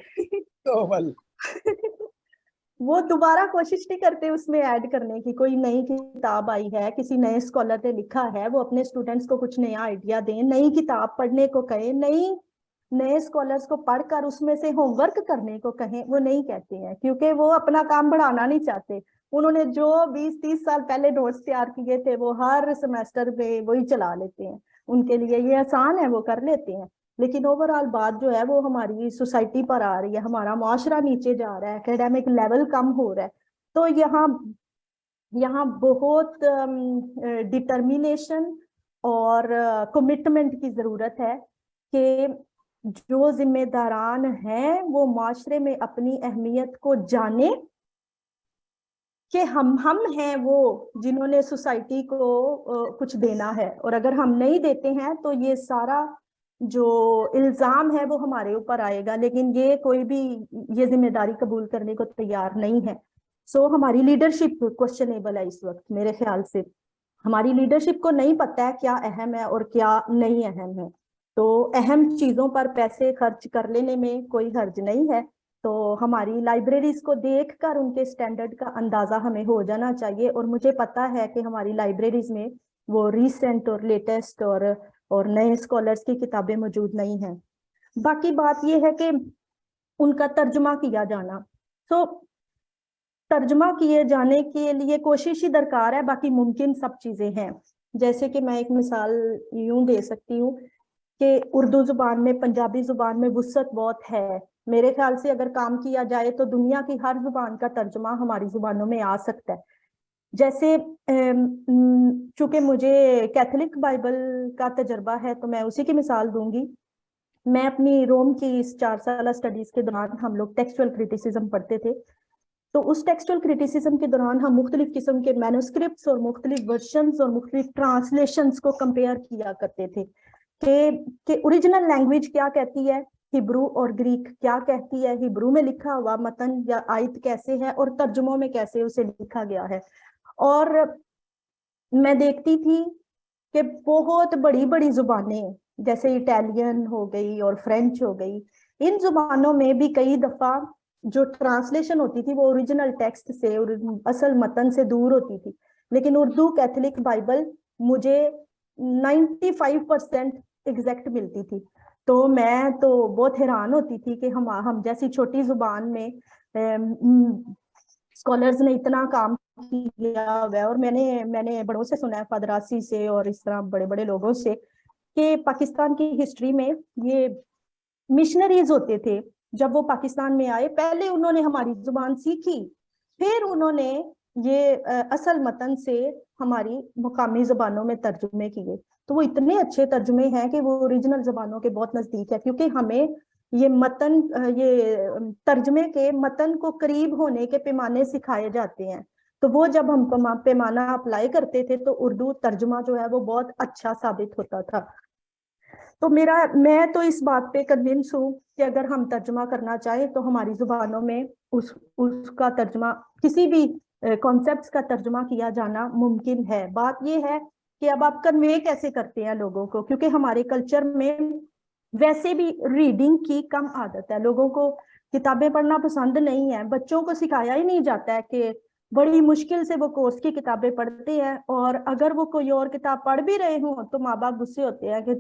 वो दोबारा कोशिश नहीं करते उसमें ऐड करने की। कोई नई किताब आई है, किसी नए स्कॉलर ने लिखा है, वो अपने स्टूडेंट्स को कुछ नया आइडिया दें, नई किताब पढ़ने को कहें, नए स्कॉलर्स को पढ़कर उसमें से होमवर्क करने को कहें, वो नहीं कहते हैं, क्योंकि वो अपना काम बढ़ाना नहीं चाहते। उन्होंने जो 20-30 साल पहले नोट्स तैयार किए थे वो हर सेमेस्टर में वही चला लेते हैं। उनके लिए ये आसान है, वो कर लेते हैं। लेकिन ओवरऑल बात जो है वो हमारी सोसाइटी पर आ रही है, हमारा माशरा नीचे जा रहा है, एकेडमिक लेवल कम हो रहा है। तो यहाँ बहुत डिटर्मिनेशन और कमिटमेंट की जरूरत है कि जो जिम्मेदारान हैं वो माशरे में अपनी अहमियत को जाने कि हम हैं वो जिन्होंने सोसाइटी को कुछ देना है, और अगर हम नहीं देते हैं तो ये सारा जो इल्जाम है वो हमारे ऊपर आएगा। लेकिन ये कोई भी ये जिम्मेदारी कबूल करने को तैयार नहीं है। सो हमारी लीडरशिप क्वेश्चनेबल है इस वक्त। मेरे ख्याल से हमारी लीडरशिप को नहीं पता है क्या अहम है और क्या नहीं अहम है। तो अहम चीजों पर पैसे खर्च कर लेने में कोई हर्ज नहीं है, تو ہماری لائبریریز کو دیکھ کر ان کے اسٹینڈرڈ کا اندازہ ہمیں ہو جانا چاہیے. اور مجھے پتا ہے کہ ہماری لائبریریز میں وہ ریسنٹ اور لیٹسٹ اور نئے اسکالرس کی کتابیں موجود نہیں ہیں. باقی بات یہ ہے کہ ان کا ترجمہ کیا جانا. تو ترجمہ کیے جانے کے لیے کوشش ہی درکار ہے, باقی ممکن سب چیزیں ہیں. جیسے کہ میں ایک مثال یوں دے سکتی ہوں کہ اردو زبان میں, پنجابی زبان میں وسعت بہت ہے. میرے خیال سے اگر کام کیا جائے تو دنیا کی ہر زبان کا ترجمہ ہماری زبانوں میں آ سکتا ہے. جیسے چونکہ مجھے کیتھولک بائبل کا تجربہ ہے تو میں اسی کی مثال دوں گی. میں اپنی روم کی اس 4 سالہ اسٹڈیز کے دوران ہم لوگ ٹیکسچوئل کریٹیسزم پڑھتے تھے. تو اس ٹیکسچوئل کریٹیسزم کے دوران ہم مختلف قسم کے مینوسکرپٹس اور مختلف ورژنز اور مختلف ٹرانسلیشنز کو کمپیئر کیا کرتے تھے کہ اوریجنل لینگویج کیا کہتی ہے, ہبرو اور گریک کیا کہتی ہے, ہبرو میں لکھا ہوا متن یا آیت کیسے ہے اور ترجموں میں کیسے اسے لکھا گیا ہے. اور میں دیکھتی تھی کہ بہت بڑی بڑی زبانیں جیسے اٹالین ہو گئی اور فرینچ ہو گئی, ان زبانوں میں بھی کئی دفعہ جو ٹرانسلیشن ہوتی تھی وہ اوریجنل ٹیکسٹ سے, اصل متن سے دور ہوتی تھی. لیکن اردو کیتھولک بائبل مجھے 95% ایگزیکٹ ملتی تھی. تو میں تو بہت حیران ہوتی تھی کہ ہم جیسی چھوٹی زبان میں اسکالرز نے اتنا کام کیا ہوا ہے. اور میں نے بڑوں سے سنا ہے, فادراسی سے اور اس طرح بڑے بڑے لوگوں سے, کہ پاکستان کی ہسٹری میں یہ مشنریز ہوتے تھے. جب وہ پاکستان میں آئے پہلے انہوں نے ہماری زبان سیکھی, پھر انہوں نے یہ اصل متن سے ہماری مقامی زبانوں میں ترجمے کیے. تو وہ اتنے اچھے ترجمے ہیں کہ وہ اوریجنل زبانوں کے بہت نزدیک ہے, کیونکہ ہمیں یہ ترجمے کے متن کو قریب ہونے کے پیمانے سکھائے جاتے ہیں. تو وہ جب ہم پیمانہ اپلائی کرتے تھے تو اردو ترجمہ جو ہے وہ بہت اچھا ثابت ہوتا تھا. تو میں تو اس بات پہ کنونس ہوں کہ اگر ہم ترجمہ کرنا چاہیں تو ہماری زبانوں میں اس کا ترجمہ, کسی بھی کانسیپٹس کا ترجمہ کیا جانا ممکن ہے. بات یہ ہے کہ اب آپ کنوے کیسے کرتے ہیں لوگوں کو, کیونکہ ہمارے کلچر میں ویسے بھی ریڈنگ کی کم عادت ہے. لوگوں کو کتابیں پڑھنا پسند نہیں ہے. بچوں کو سکھایا ہی نہیں جاتا ہے کہ بڑی مشکل سے وہ کورس کی کتابیں پڑھتے ہیں, اور اگر وہ کوئی اور کتاب پڑھ بھی رہے ہوں تو ماں باپ غصے ہوتے ہیں کہ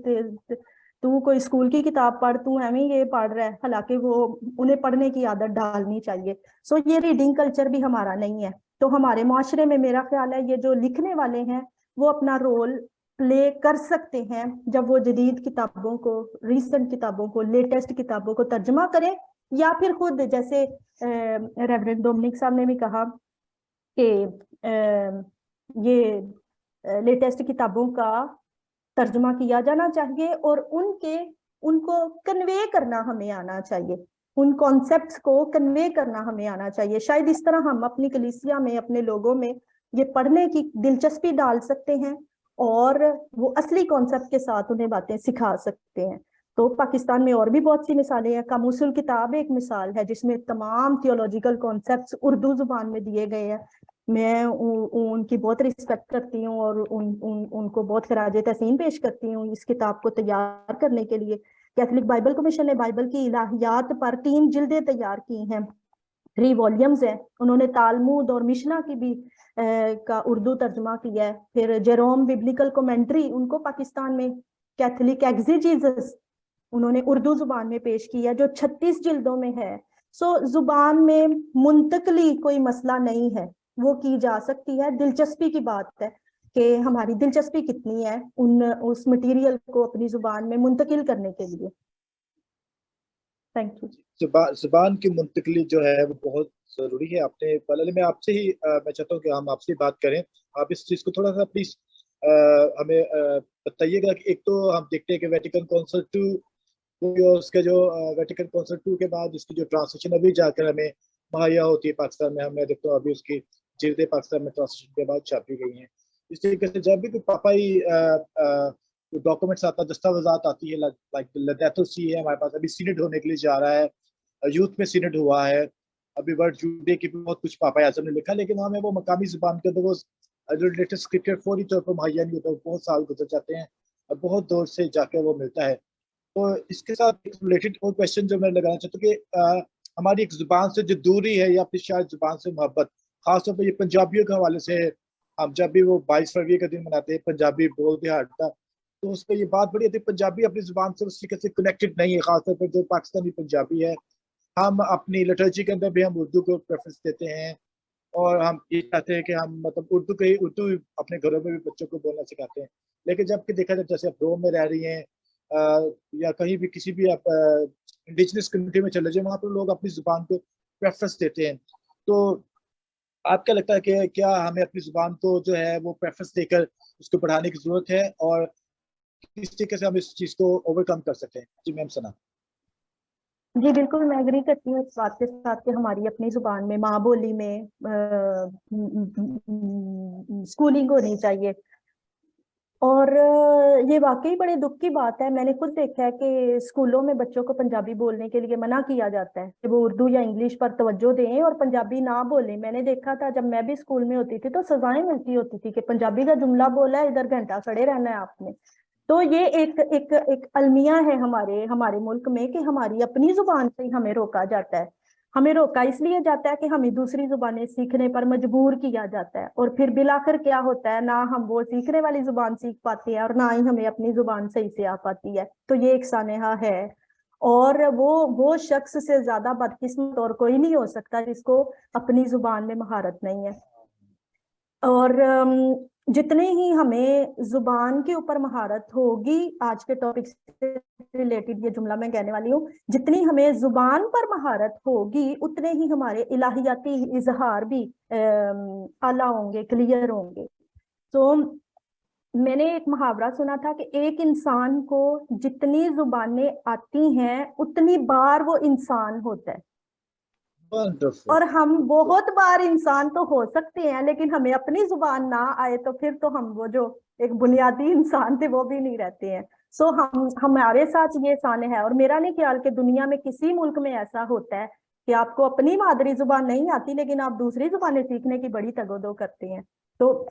تو کوئی اسکول کی کتاب پڑھ, تو ایویں یہ پڑھ رہا ہے, حالانکہ وہ انہیں پڑھنے کی عادت ڈالنی چاہیے. سو یہ ریڈنگ کلچر بھی ہمارا نہیں ہے. تو ہمارے معاشرے میں میرا خیال ہے یہ جو لکھنے والے ہیں وہ اپنا رول پلے کر سکتے ہیں جب وہ جدید کتابوں کو, ریسنٹ کتابوں کو, لیٹسٹ کتابوں کو ترجمہ کریں, یا پھر خود جیسے ریورنڈ ڈومنک صاحب نے بھی کہا کہ یہ لیٹسٹ کتابوں کا ترجمہ کیا جانا چاہیے اور ان کو کنوے کرنا ہمیں آنا چاہیے, ان کانسیپٹس کو کنوے کرنا ہمیں آنا چاہیے. شاید اس طرح ہم اپنی کلیسیا میں, اپنے لوگوں میں یہ پڑھنے کی دلچسپی ڈال سکتے ہیں اور وہ اصلی کانسیپٹ کے ساتھ انہیں باتیں سکھا سکتے ہیں. تو پاکستان میں اور بھی بہت سی مثالیں ہیں. قاموس الکتاب ایک مثال ہے جس میں تمام تھیولوجیکل کانسیپٹس اردو زبان میں دیے گئے ہیں. میں ان کی بہت رسپیکٹ کرتی ہوں اور ان کو بہت خراج تحسین پیش کرتی ہوں اس کتاب کو تیار کرنے کے لیے. کیتھولک بائبل کمیشن نے بائبل کی الہیات پر 3 جلدیں تیار کی ہیں, 3 والیومز ہیں. انہوں نے تالمود اور مشنا کی بھی کا اردو ترجمہ کیا ہے. پھر جیروم ببلیکل کومنٹری, ان کو پاکستان میں کیتھولک ایگزیجیسس انہوں نے اردو زبان میں پیش کیا جو 36 جلدوں میں ہے. سو زبان میں منتقلی کوئی مسئلہ نہیں ہے, وہ کی جا سکتی ہے. دلچسپی کی بات ہے کہ ہماری دلچسپی کتنی ہے اس مٹیریل کو اپنی زبان میں منتقل کرنے کے لیے. Thank you. زبان کی منتقلی جو ہے وہ بہت ضروری ہے. آپ نے پہلے میں آپ سے ہی میں چاہتا ہوں کہ ہم آپ سے بات کریں. آپ اس چیز کو تھوڑا سا پلیز ہمیں بتائیے گا کہ ایک تو ہم دیکھتے ہیں کہ ویٹیکن کونسل 2 اس کے جو ویٹیکن کونسل 2 کے بعد اس کی جو ٹرانسلیشن ابھی جا کر ہمیں مہیا ہوتی ہے پاکستان میں, ہمیں دیکھتا ہوں ابھی اس کی جلدیں پاکستان میں ٹرانسلیشن کے بعد چھاپی گئی ہیں. اس طریقے سے جب بھی کوئی پاپائی ڈاکومنٹس آتا ہے, دستاویزات آتی ہے, لائک لدیتو سی ہے ہمارے پاس, ابھی سینٹ ہونے کے لیے جا رہا ہے, یوتھ میں سینٹ ہوا ہے, ابھی ورڈ جوڈے کی بہت کچھ پاپائی اعظم نے لکھا, لیکن ہمیں وہ مقامی زبان کے اندر وہ جو لیٹسٹ اسکرپچر فوری طور پر مہیا نہیں ہوتا, بہت سال گزر جاتے ہیں اور بہت دور سے جا کے وہ ملتا ہے. تو اس کے ساتھ ریلیٹڈ اور کویشچن جو میں لگانا چاہتا ہوں کہ ہماری ایک زبان سے جو دوری ہے یا پھر شاید زبان سے محبت، خاص طور پہ یہ پنجابیوں کے حوالے سے ہے. ہم جب بھی وہ 22 فروری کا دن مناتے ہیں پنجابی بول دہاڑ، تو اس پہ یہ بات بڑی آتی ہے پنجابی اپنی زبان سے اس طریقے سے کنیکٹڈ نہیں ہے، خاص طور پہ جو پاکستانی پنجابی ہے. ہم اپنی لٹرچی کے اندر بھی ہم اردو کو پریفرنس دیتے ہیں، اور ہم یہ چاہتے ہیں کہ ہم مطلب اردو اپنے گھروں میں بھی بچوں کو بولنا سکھاتے ہیں. لیکن جب کہ دیکھا جائے جیسے آپ روم میں رہ رہی ہیں یا کہیں بھی کسی بھی آپ انڈیجنس کمیونٹی میں چلے جائیں، وہاں پہ لوگ اپنی زبان کو پریفرنس دیتے ہیں. تو آپ کیا لگتا ہے کہ کیا ہمیں اپنی زبان کو جو ہے وہ پریفرنس دے کر اس کو بڑھانے کی ضرورت ہے، اور کس طریقے سے ہم اس چیز کو اوور کم کر سکتے ہیں؟ جی میم ثنا. جی بالکل، میں ایگری کرتی ہوں اس بات کے ساتھ کہ ہماری اپنی زبان میں، ماں بولی میں اسکولنگ ہونی چاہیے. اور یہ واقعی بڑے دکھ کی بات ہے. میں نے خود دیکھا ہے کہ اسکولوں میں بچوں کو پنجابی بولنے کے لیے منع کیا جاتا ہے کہ وہ اردو یا انگلش پر توجہ دیں اور پنجابی نہ بولیں. میں نے دیکھا تھا جب میں بھی اسکول میں ہوتی تھی تو سزائیں ملتی ہوتی تھی کہ پنجابی کا جملہ بولا ہے، ادھر گھنٹہ کھڑے رہنا ہے آپ نے. تو یہ ایک المیہ ہے ہمارے ملک میں کہ ہماری اپنی زبان سے ہی ہمیں روکا جاتا ہے. ہمیں روکا اس لیے جاتا ہے کہ ہمیں دوسری زبانیں سیکھنے پر مجبور کیا جاتا ہے، اور پھر بالآخر کیا ہوتا ہے، نہ ہم وہ سیکھنے والی زبان سیکھ پاتے ہیں اور نہ ہی ہمیں اپنی زبان صحیح سے آ پاتی ہے. تو یہ ایک سانحہ ہے، اور وہ شخص سے زیادہ بدقسمت اور کوئی نہیں ہو سکتا جس کو اپنی زبان میں مہارت نہیں ہے. اور جتنے ہی ہمیں زبان کے اوپر مہارت ہوگی، آج کے ٹاپک سے ریلیٹڈ یہ جملہ میں کہنے والی ہوں، جتنی ہمیں زبان پر مہارت ہوگی اتنے ہی ہمارے الہیاتی اظہار بھی اعلیٰ ہوں گے، کلیئر ہوں گے. تو میں نے ایک محاورہ سنا تھا کہ ایک انسان کو جتنی زبانیں آتی ہیں اتنی بار وہ انسان ہوتا ہے. اور ہم بہت بار انسان تو ہو سکتے ہیں، لیکن ہمیں اپنی زبان نہ آئے تو پھر تو ہم وہ جو ایک بنیادی انسان تھے وہ بھی نہیں رہتے ہیں. سو ہمارے ساتھ یہ سانحہ ہے، اور میرا نہیں خیال کہ دنیا میں کسی ملک میں ایسا ہوتا ہے کہ آپ کو اپنی مادری زبان نہیں آتی لیکن آپ دوسری زبانیں سیکھنے کی بڑی تگودو کرتے ہیں. تو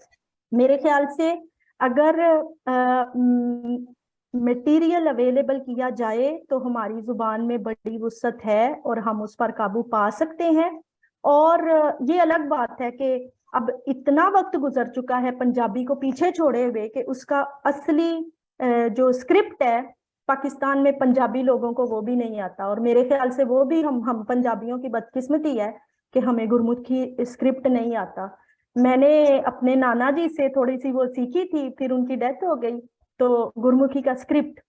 میرے خیال سے اگر میٹیریل اویلیبل کیا جائے تو ہماری زبان میں بڑی وسعت ہے اور ہم اس پر قابو پا سکتے ہیں. اور یہ الگ بات ہے کہ اب اتنا وقت گزر چکا ہے پنجابی کو پیچھے چھوڑے ہوئے کہ اس کا اصلی جو اسکرپٹ ہے پاکستان میں پنجابی لوگوں کو وہ بھی نہیں آتا. اور میرے خیال سے وہ بھی ہم پنجابیوں کی بدقسمتی ہے کہ ہمیں گرمکھی اسکرپٹ نہیں آتا. میں نے اپنے نانا جی سے تھوڑی سی وہ سیکھی تھی، پھر ان کی ڈیتھ ہو گئی، تو گرمکھی کا اسکرپٹ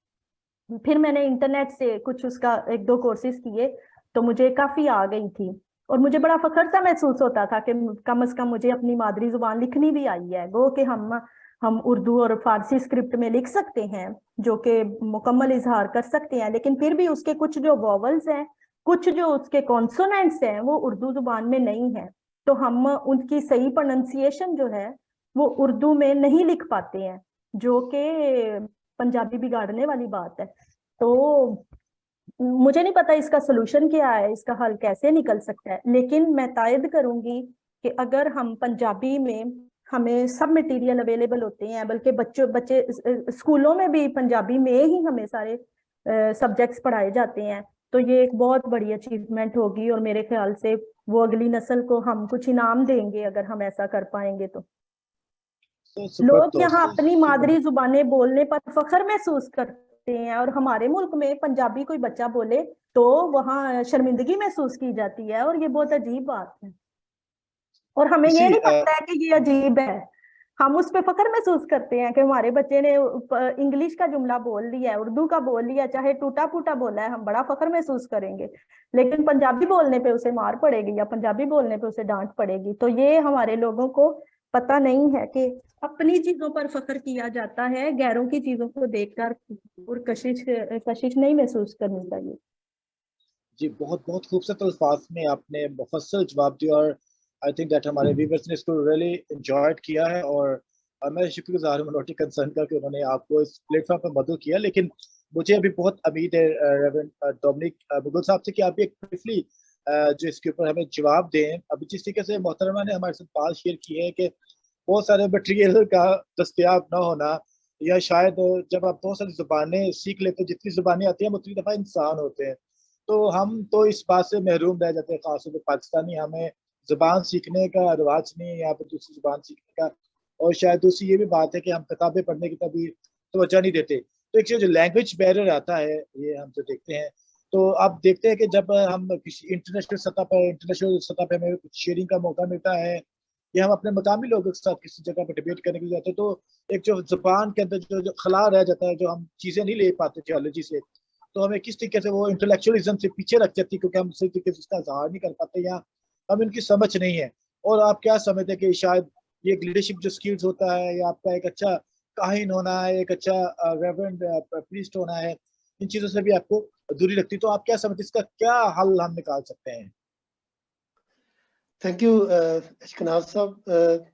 پھر میں نے انٹرنیٹ سے کچھ اس کا 1-2 کورسز کیے تو مجھے کافی آ گئی تھی، اور مجھے بڑا فخر سا محسوس ہوتا تھا کہ کم از کم مجھے اپنی مادری زبان لکھنی بھی آئی ہے. گو کہ ہم اردو اور فارسی اسکرپٹ میں لکھ سکتے ہیں جو کہ مکمل اظہار کر سکتے ہیں، لیکن پھر بھی اس کے کچھ جو واولز ہیں، کچھ جو اس کے کانسوننٹس ہیں وہ اردو زبان میں نہیں ہیں. تو ہم ان کی صحیح پروننسیشن جو ہے وہ اردو میں نہیں لکھ پاتے ہیں، جو کہ پنجابی بگاڑنے والی بات ہے. تو مجھے نہیں پتا اس کا سلوشن کیا ہے، اس کا حل کیسے نکل سکتا ہے، لیکن میں تائید کروں گی کہ اگر ہم پنجابی میں ہمیں سب مٹیریل اویلیبل ہوتے ہیں، بلکہ بچے اسکولوں میں بھی پنجابی میں ہی ہمیں سارے سبجیکٹس پڑھائے جاتے ہیں، تو یہ ایک بہت بڑی اچیومنٹ ہوگی. اور میرے خیال سے وہ اگلی نسل کو ہم کچھ انعام دیں گے اگر ہم ایسا کر پائیں گے. تو لوگ یہاں اپنی مادری زبانیں بولنے پر فخر محسوس کرتے ہیں، اور ہمارے ملک میں پنجابی کوئی بچہ بولے تو وہاں شرمندگی محسوس کی جاتی ہے، اور یہ بہت عجیب بات ہے. اور ہمیں یہ نہیں پتا ہے کہ یہ عجیب ہے، ہم اس پہ فخر محسوس کرتے ہیں کہ ہمارے بچے نے انگلش کا جملہ بول لیا ہے، اردو کا بول لیا، چاہے ٹوٹا پھوٹا بولا ہے، ہم بڑا فخر محسوس کریں گے. لیکن پنجابی بولنے پہ اسے مار پڑے گی یا پنجابی بولنے پہ اسے ڈانٹ پڑے گی. تو یہ ہمارے لوگوں کو پتہ نہیں ہے کہ اپنی چیزوں پر فخر کیا جاتا ہے، غیروں کی چیزوں کو دیکھ کر اور کشش نہیں محسوس کرنی چاہیے. جی بہت بہت خوبصورت الفاظ میں آپ نے مفصل جواب دیا، اور آئی تھنک دیٹ ہمارے ویورز نے اس کو ریئلی انجوائڈ کیا ہے، اور میں شکر گزار ہوں منورٹی کنسرن کا کہ انہوں نے آپ کو اس پلیٹ فارم پر مدعو کیا. لیکن مجھے ابھی بہت امید ہے ریورنڈ ڈومنک مغل صاحب سے کہ آپ ایک بریفلی جو اس کے اوپر ہمیں جواب دیں. ابھی جس طریقے سے محترمہ نے ہمارے ساتھ بات شیئر کی ہے کہ بہت سارے مٹیریل کا دستیاب نہ ہونا، یا شاید جب آپ بہت ساری زبانیں سیکھ لیتے، جتنی زبانیں آتی ہیں اتنی دفعہ انسان ہوتے ہیں. तो हम तो इस बात से महरूम रह जाते हैं, खासतौर पर पाकिस्तानी, हमें ज़ुबान सीखने का रिवाज नहीं है, या फिर दूसरी ज़ुबान सीखने का, और शायद दूसरी ये भी बात है कि हम किताबें पढ़ने की कभी तवज्जो नहीं देते। तो एक जो लैंग्वेज बैरियर आता है, ये हम जो देखते हैं, तो आप देखते हैं कि जब हम किसी इंटरनेशनल सतह पे हमें कुछ शेयरिंग का मौका मिलता है, या हम अपने मकामी लोगों के साथ किसी जगह पर डिबेट करने के लिए जाते हैं, तो एक जो ज़ुबान के अंदर जो खला रह जाता है, जो हम चीज़ें नहीं ले पाते थियोलॉजी से, तो हमें किस तरीके से वो इंटेलेक्चुअलिज्म से पीछे रख जाती है, क्योंकि हम सही तरीके से उसका इज़हार नहीं कर पाते, या हम इनकी समझ नहीं है। और आप क्या समझते हैं कि शायद ये एक लीडरशिप जो स्किल्स होता है, या आपका एक अच्छा काहिन होना है, एक अच्छा रेवरेंड प्रीस्ट होना है, इन चीज़ों से भी आपको दूरी लगती है, तो आप क्या समझते हैं, इसका क्या हल हम निकाल सकते हैं? थैंक यू अशकनाज साहब।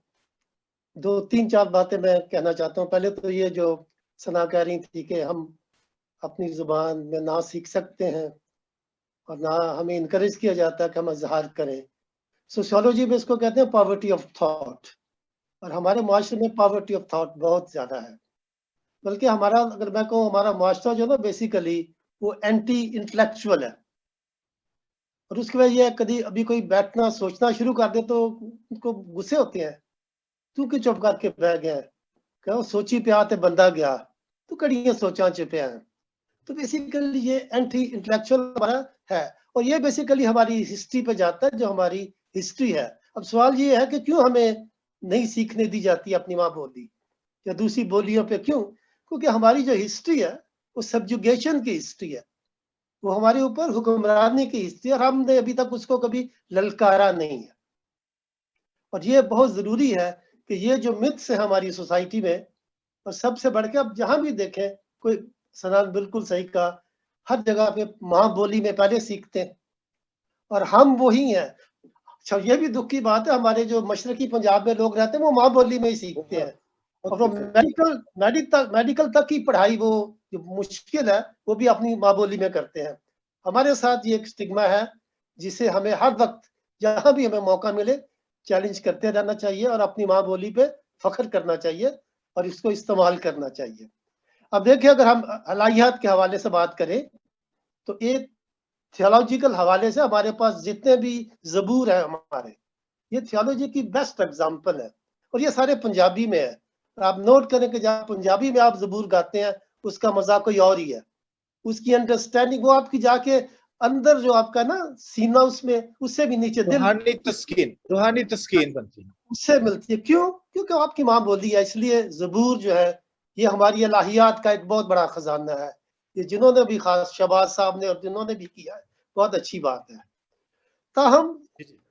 2-3-4 बातें मैं कहना चाहता हूँ। पहले तो ये जो सना कह रही थी कि हम अपनी ज़ुबान में ना सीख सकते हैं और ना हमें इनकरेज किया जाता है कि हम इजहार करें। सोशियोलॉजी में इसको कहते हैं पॉवर्टी ऑफ थॉट, और हमारे माशरे में पॉवर्टी ऑफ थॉट बहुत ज़्यादा है। बल्कि हमारा, अगर मैं कहूँ, हमारा माशरा जो ना बेसिकली वो एंटी इंटेलेक्चुअल है। और उसकी वजह यह कभी अभी कोई बैठना सोचना शुरू कर दे तो उनको गुस्से होते हैं, तू क्यों चुप करके बह गया, कहो सोची पे आते बंदा गया, तू कड़ियां सोचा चुपया है। तो बेसिकली ये एंटी इंटेलेक्चुअल हमारा है, और ये बेसिकली हमारी हिस्ट्री पे जाता है, जो हमारी हिस्ट्री है। अब सवाल ये है कि क्यों हमें नहीं सीखने दी जाती अपनी माँ बोली या दूसरी बोलियों पे, क्यों? क्योंकि हमारी जो हिस्ट्री है वो सब्जुगेशन की हिस्ट्री है, वो हमारे ऊपर हुक्मरानी की हिस्ट्री है, और हमने अभी तक उसको कभी ललकारा नहीं है। और ये बहुत जरूरी है कि ये जो मिथ्स है हमारी सोसाइटी में, और सबसे बढ़ के अब जहां भी देखें, कोई सनान बिल्कुल सही कहा, हर जगह पे माँ बोली में पहले सीखते हैं, और हम वही हैं। अच्छा, ये भी दुख की बात है, हमारे जो मशरकी पंजाब में लोग रहते हैं वो माँ बोली में ही सीखते हैं, और वो मेडिकल तक की पढ़ाई, वो जो मुश्किल है, वो भी अपनी माँ बोली में करते हैं। हमारे साथ ये एक स्टिग्मा है, जिसे हमें हर वक्त जहां भी हमें मौका मिले चैलेंज करते रहना चाहिए, और अपनी माँ बोली पे फख्र करना चाहिए, और इसको इस्तेमाल करना चाहिए। अब देखिए, अगर हम अलहियात के हवाले से बात करें, तो एक थियोलॉजिकल हवाले से हमारे पास जितने भी ज़बूर है हमारे, ये थियोलॉजी की बेस्ट एग्जांपल है, और ये सारे पंजाबी में है। आप नोट करें कि जहाँ पंजाबी में आप ज़बूर गाते हैं, उसका मजा कोई और ही है, उसकी अंडरस्टैंडिंग वो आपकी जाके अंदर जो आपका ना सीना, उसमें उससे भी नीचे दिल, रूहानी तस्कीन बनती है, उससे मिलती है। क्यों? क्योंकि आपकी माँ बोली है। इसलिए ज़बूर जो है, ये हमारी इलाहियात का एक बहुत बड़ा खजाना है। ये जिन्होंने भी, खास शहबाज साहब ने और जिन्होंने भी किया है, बहुत अच्छी बात है। ताहम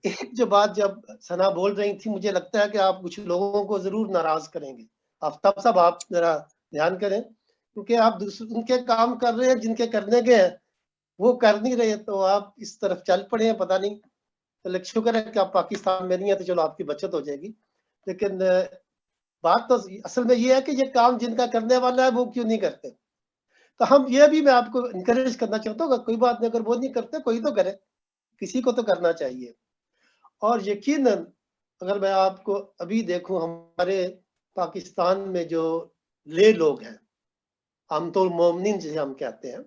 एक जो बात जब सना बोल रही थी, मुझे लगता है कि आप कुछ लोगों को जरूर नाराज करेंगे। आफ्ताब साहब, आप जरा ध्यान करें, क्योंकि आप उनके काम कर रहे हैं जिनके करने गए हैं, वो कर नहीं रहे, तो आप इस तरफ चल पड़े हैं, पता नहीं। तो शुक्र है कि आप पाकिस्तान में नहीं है, तो चलो आपकी बचत हो जाएगी। लेकिन बात तो असल में ये है कि ये काम जिनका करने वाला है वो क्यों नहीं करते। तो हम ये भी, मैं आपको इंकरेज करना चाहता हूँ, कोई बात नहीं, अगर वो नहीं करते कोई तो करे, किसी को तो करना चाहिए। और यकीनन अगर मैं आपको अभी देखूं, हमारे पाकिस्तान में जो ले लोग हैं, आमतौर मोमिन जिसे हम कहते हैं,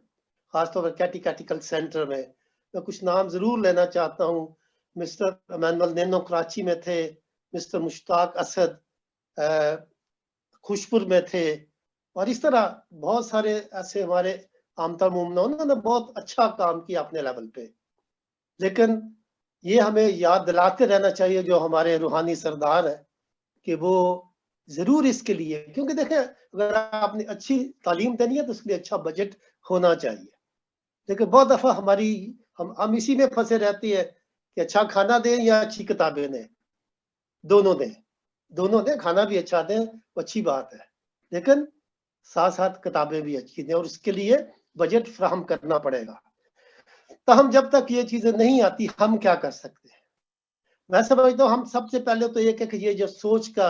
खासतौर पर कैटेगेटिकल सेंटर में, मैं कुछ नाम जरूर लेना चाहता हूँ। मिस्टर अमानुअल नैनो कराची में थे, मिस्टर मुश्ताक असद खुशपुर में थे, और इस तरह बहुत सारे ऐसे हमारे आमतौर मोमिन, उन्होंने बहुत अच्छा काम किया अपने लेवल पे। लेकिन ये हमें याद दिलाते रहना चाहिए, जो हमारे रूहानी सरदार है, कि वो जरूर इसके लिए, क्योंकि देखें, अगर आपने अच्छी तालीम देनी है तो उसके लिए अच्छा बजट होना चाहिए। लेकिन बहुत दफा हमारी हम इसी में फंसे रहती है कि अच्छा खाना दें या अच्छी किताबें दें, दोनों दें, खाना भी अच्छा दें, वो अच्छी बात है, लेकिन साथ साथ किताबें भी अच्छी दें, और उसके लिए बजट फ्राहम करना पड़ेगा। तो हम जब तक ये चीजें नहीं आती, हम क्या कर सकते हैं? मैं समझता हूँ हम सबसे पहले तो एक है कि ये जो सोच का,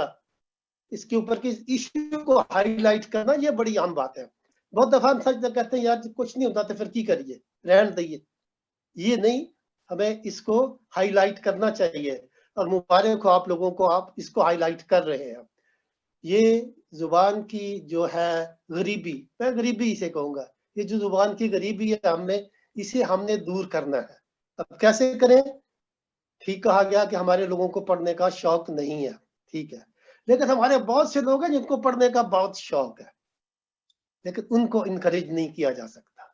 इसके ऊपर की इश्यू को हाईलाइट करना, ये बड़ी अहम बात है। बहुत दफा हम सच कहते हैं, यार कुछ नहीं होता तो फिर की करिए, रहन दइए। ये नहीं, हमें इसको हाईलाइट करना चाहिए, और मुबारक हो आप लोगों को, आप इसको हाईलाइट कर रहे हैं। ये जुबान की जो है गरीबी, मैं गरीबी इसे कहूंगा, ये जो जुबान की गरीबी है, हमने इसे हमने दूर करना है। अब कैसे करें? ठीक कहा गया कि हमारे लोगों को पढ़ने का शौक नहीं है, ठीक है, लेकिन हमारे बहुत से लोग हैं जिनको पढ़ने का बहुत शौक है, लेकिन उनको इनकरेज नहीं किया जा सकता।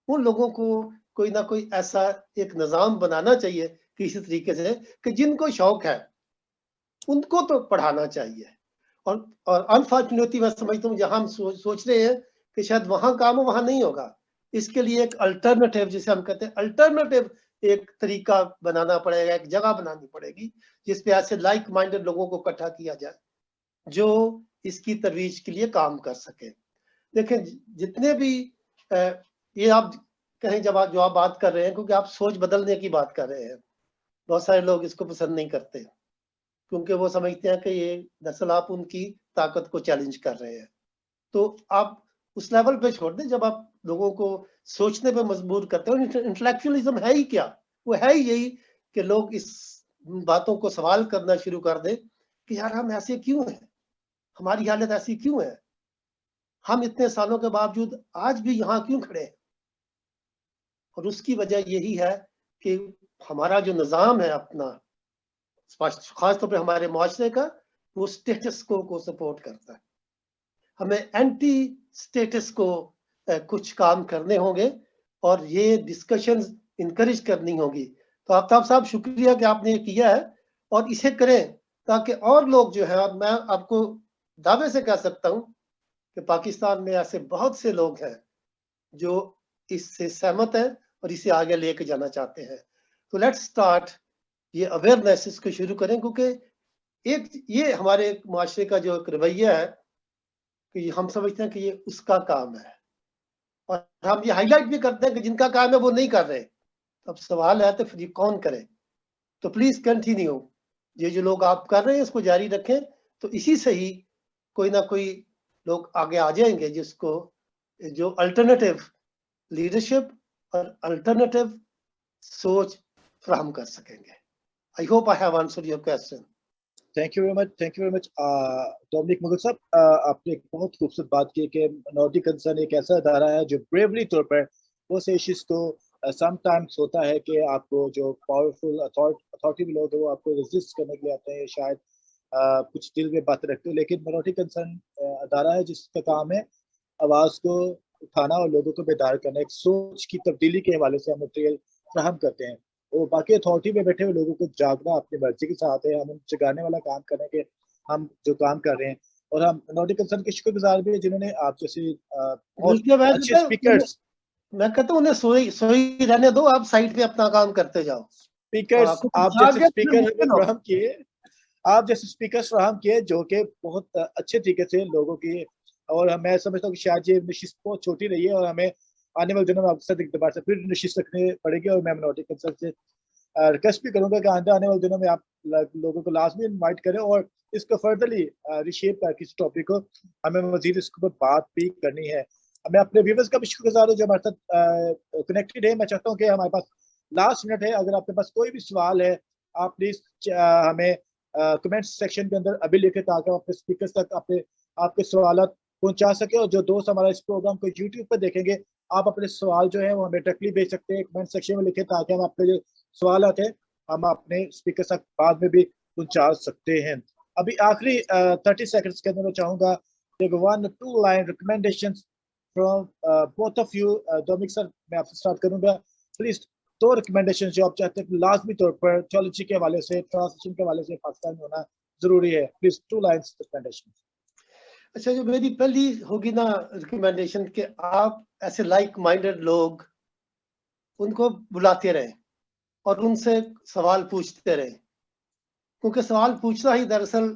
उन लोगों को कोई ना कोई ऐसा एक निज़ाम बनाना चाहिए किसी तरीके से कि जिनको शौक है उनको तो पढ़ाना चाहिए। और अनफॉर्चुनेटली मैं समझता हूँ जहाँ हम सोच रहे हैं कि शायद वहाँ काम हो, वहाँ नहीं होगा। इसके लिए एक अल्टरनेटिव, जिसे हम कहते हैं अल्टरनेटिव, एक तरीका बनाना पड़ेगा, एक जगह बनानी पड़ेगी जिसपे ऐसे लाइक माइंडेड लोगों को इकट्ठा किया जाए जो इसकी तरवीज के लिए काम कर सके। देखें, जितने भी ये आप कहीं जब आप जो आप बात कर रहे हैं, क्योंकि आप सोच बदलने की बात कर रहे हैं, बहुत सारे लोग इसको पसंद नहीं करते क्योंकि वो समझते हैं कि ये दरअसल आप उनकी ताकत को चैलेंज कर रहे हैं। तो आप उस लेवल पे छोड़ दें जब आप लोगों को सोचने पे मजबूर करते हो। इंटेलेक्चुअलिज्म है ही क्या? वो है ही यही कि लोग इस बातों को सवाल करना शुरू कर दें कि यार हम ऐसे क्यों हैं, हमारी हालत ऐसी क्यों है, हम इतने सालों के बावजूद आज भी यहाँ क्यों खड़े हैं। और उसकी वजह यही है कि हमारा जो निज़ाम है अपना, खासतौर पे हमारे मुआशरे का, वो स्टेटस को सपोर्ट करता है। हमें एंटी स्टेटस को कुछ काम करने होंगे और ये डिस्कशंस इनकरेज करनी होगी। तो आफ्ताब साहब, शुक्रिया कि आपने ये किया है और इसे करें ताकि और लोग जो है, मैं आपको दावे से कह सकता हूँ कि पाकिस्तान में ऐसे बहुत से लोग हैं जो इससे सहमत हैं और इसे आगे लेके जाना चाहते हैं। तो लेट्स स्टार्ट ये अवेयरनेस इसको शुरू करें, क्योंकि एक ये हमारे मुआशरे का जो एक रवैया है कि हम समझते हैं कि ये उसका काम है और हम ये हाईलाइट भी करते हैं कि जिनका काम है वो नहीं कर रहे। अब सवाल है तो फिर ये कौन करे? तो प्लीज कंटिन्यू, ये जो लोग आप कर रहे हैं इसको जारी रखें, तो इसी से ही कोई ना कोई लोग आगे आ जाएंगे जिसको जो अल्टरनेटिव लीडरशिप और अल्टरनेटिव सोच फराहम कर सकेंगे। I hope I have answered your question. Thank you very much Dominic Mughal साहब, आपने एक बहुत खूबसूरत बात की कि मिनॉरिटी कंसर्न एक ऐसा अदारा है जो ब्रेवली तौर पर वो से इश्यूज को समटाइम्स होता है कि आपको जो पावरफुल अथॉरिटी लोग हैं वो आपको रेजिस्ट करने के लिए आते हैं, शायद कुछ दिल में बात रखते हो, लेकिन मिनॉरिटी कंसर्न अदारा है जिसका काम है आवाज़ को उठाना और लोगों को बेदार करना, एक सोच की तब्दीली के हवाले से हम मटेरियल फराहम करते हैं। वो बाकी अथॉरिटी में बैठे हुए लोगों को जागना अपनी मर्जी के साथ है, हम जगाने वाला काम करने के हम जो काम कर रहे हैं। और हम मिनॉरिटी कंसर्न के शुक्रगुजार भी हैं जिन्होंने आप जैसे बहुत अच्छे स्पीकर्स, मैं कहता हूँ उन्हें सोई रहने दो, आप साइड पे अपना काम करते जाओ। स्पीकर्स आप जैसे स्पीकर हमें फराहम किए, आप जैसे स्पीकर्स फराहम किए जो कि बहुत अच्छे तरीके से लोगों की, और मैं समझता हूँ कि शायद ये नशिस्त बहुत छोटी रही है और हमें आने वाले दिनों में आपके साथ दोबारा से फिर नशिस्त रखनी पड़ेगी। और मैं मिनॉरिटी कंसर्न से रिक्वेस्ट भी करूंगा कि आने वाले दिनों में आप लोगों को लाजमी इनवाइट करें और इसको फर्दरली रिशेप करके इस टॉपिक को हमें मजीद इसके ऊपर बात भी करनी है। मैं अपने व्यूवर्स का भी शुक्रगुजार हूँ जो हमारे साथ कनेक्टेड है। मैं चाहता हूँ कि हमारे पास लास्ट मिनट है, अगर आपके पास कोई भी सवाल है आप प्लीज हमें कमेंट सेक्शन के अंदर अभी लिखे ताकि हम अपने स्पीकर्स तक आपके सवाल पहुंचा सके। और जो दोस्त हमारा इस प्रोग्राम को यूट्यूब पर देखेंगे, आप अपने सवाल जो है वो हमें डायरेक्टली भेज सकते हैं, कमेंट सेक्शन में लिखे ताकि हम अपने जो सवाल आते हैं हम अपने स्पीकर तक बाद में भी पहुंचा सकते हैं। अभी आखिरी 30 सेकंड्स के अंदर मैं चाहूंगा 1 2 line recommendations from both of you. Dominic sir, मैं आपसे स्टार्ट करूंगा, प्लीज 2 रिकमेंडेशन जो आप चाहते हैं लाजमी तौर पर थियोलॉजी के हवाले से, ट्रांसलेशन के हवाले से पाकिस्तान में होना जरूरी है, प्लीज 2 लाइन्स रिकमेंडेशन। अच्छा, जो मेरी पहली होगी ना रिकमेंडेशन कि आप ऐसे लाइक माइंडेड लोग उनको बुलाते रहें और उनसे सवाल पूछते रहें, क्योंकि सवाल पूछना ही दरअसल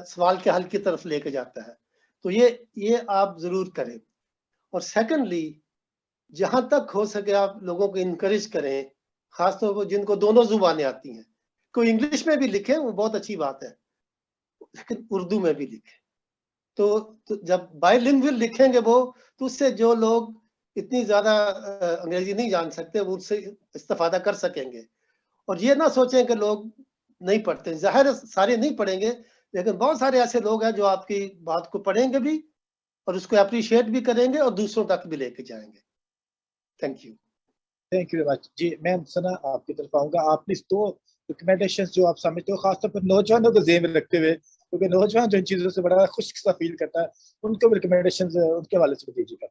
सवाल के हल की तरफ लेके जाता है। तो ये आप जरूर करें। और सेकंडली, जहां तक हो सके आप लोगों को इनकरेज करें, खासतौर पर जिनको दोनों जुबानें आती हैं। कोई इंग्लिश में भी लिखे वो बहुत अच्छी बात है, लेकिन उर्दू में भी लिखे। तो जब बाइलिंगुअल लिखेंगे वो, तो उससे जो लोग इतनी ज्यादा अंग्रेजी नहीं जान सकते वो उससे इस्तेफादा कर सकेंगे। और ये ना सोचें कि लोग नहीं पढ़ते, जाहिर सारे नहीं पढ़ेंगे, लेकिन बहुत सारे ऐसे लोग हैं जो आपकी बात को पढ़ेंगे भी और उसको अप्रिशिएट भी करेंगे और दूसरों तक भी लेके जाएंगे। Thank you. Thank you very much जी। मैं सना आपकी तरफ आऊंगा। आप प्लीज 2 रिकमेंडेशंस जो आप समझते हो खासतौर पर नौजवानों को ज़हन में रखते हुए, क्योंकि नौजवान जो इन चीज़ों से बड़ा खुश सा फील करता है, उनको भी रिकमेंडेशंस उनके हवाले से दीजिएगा।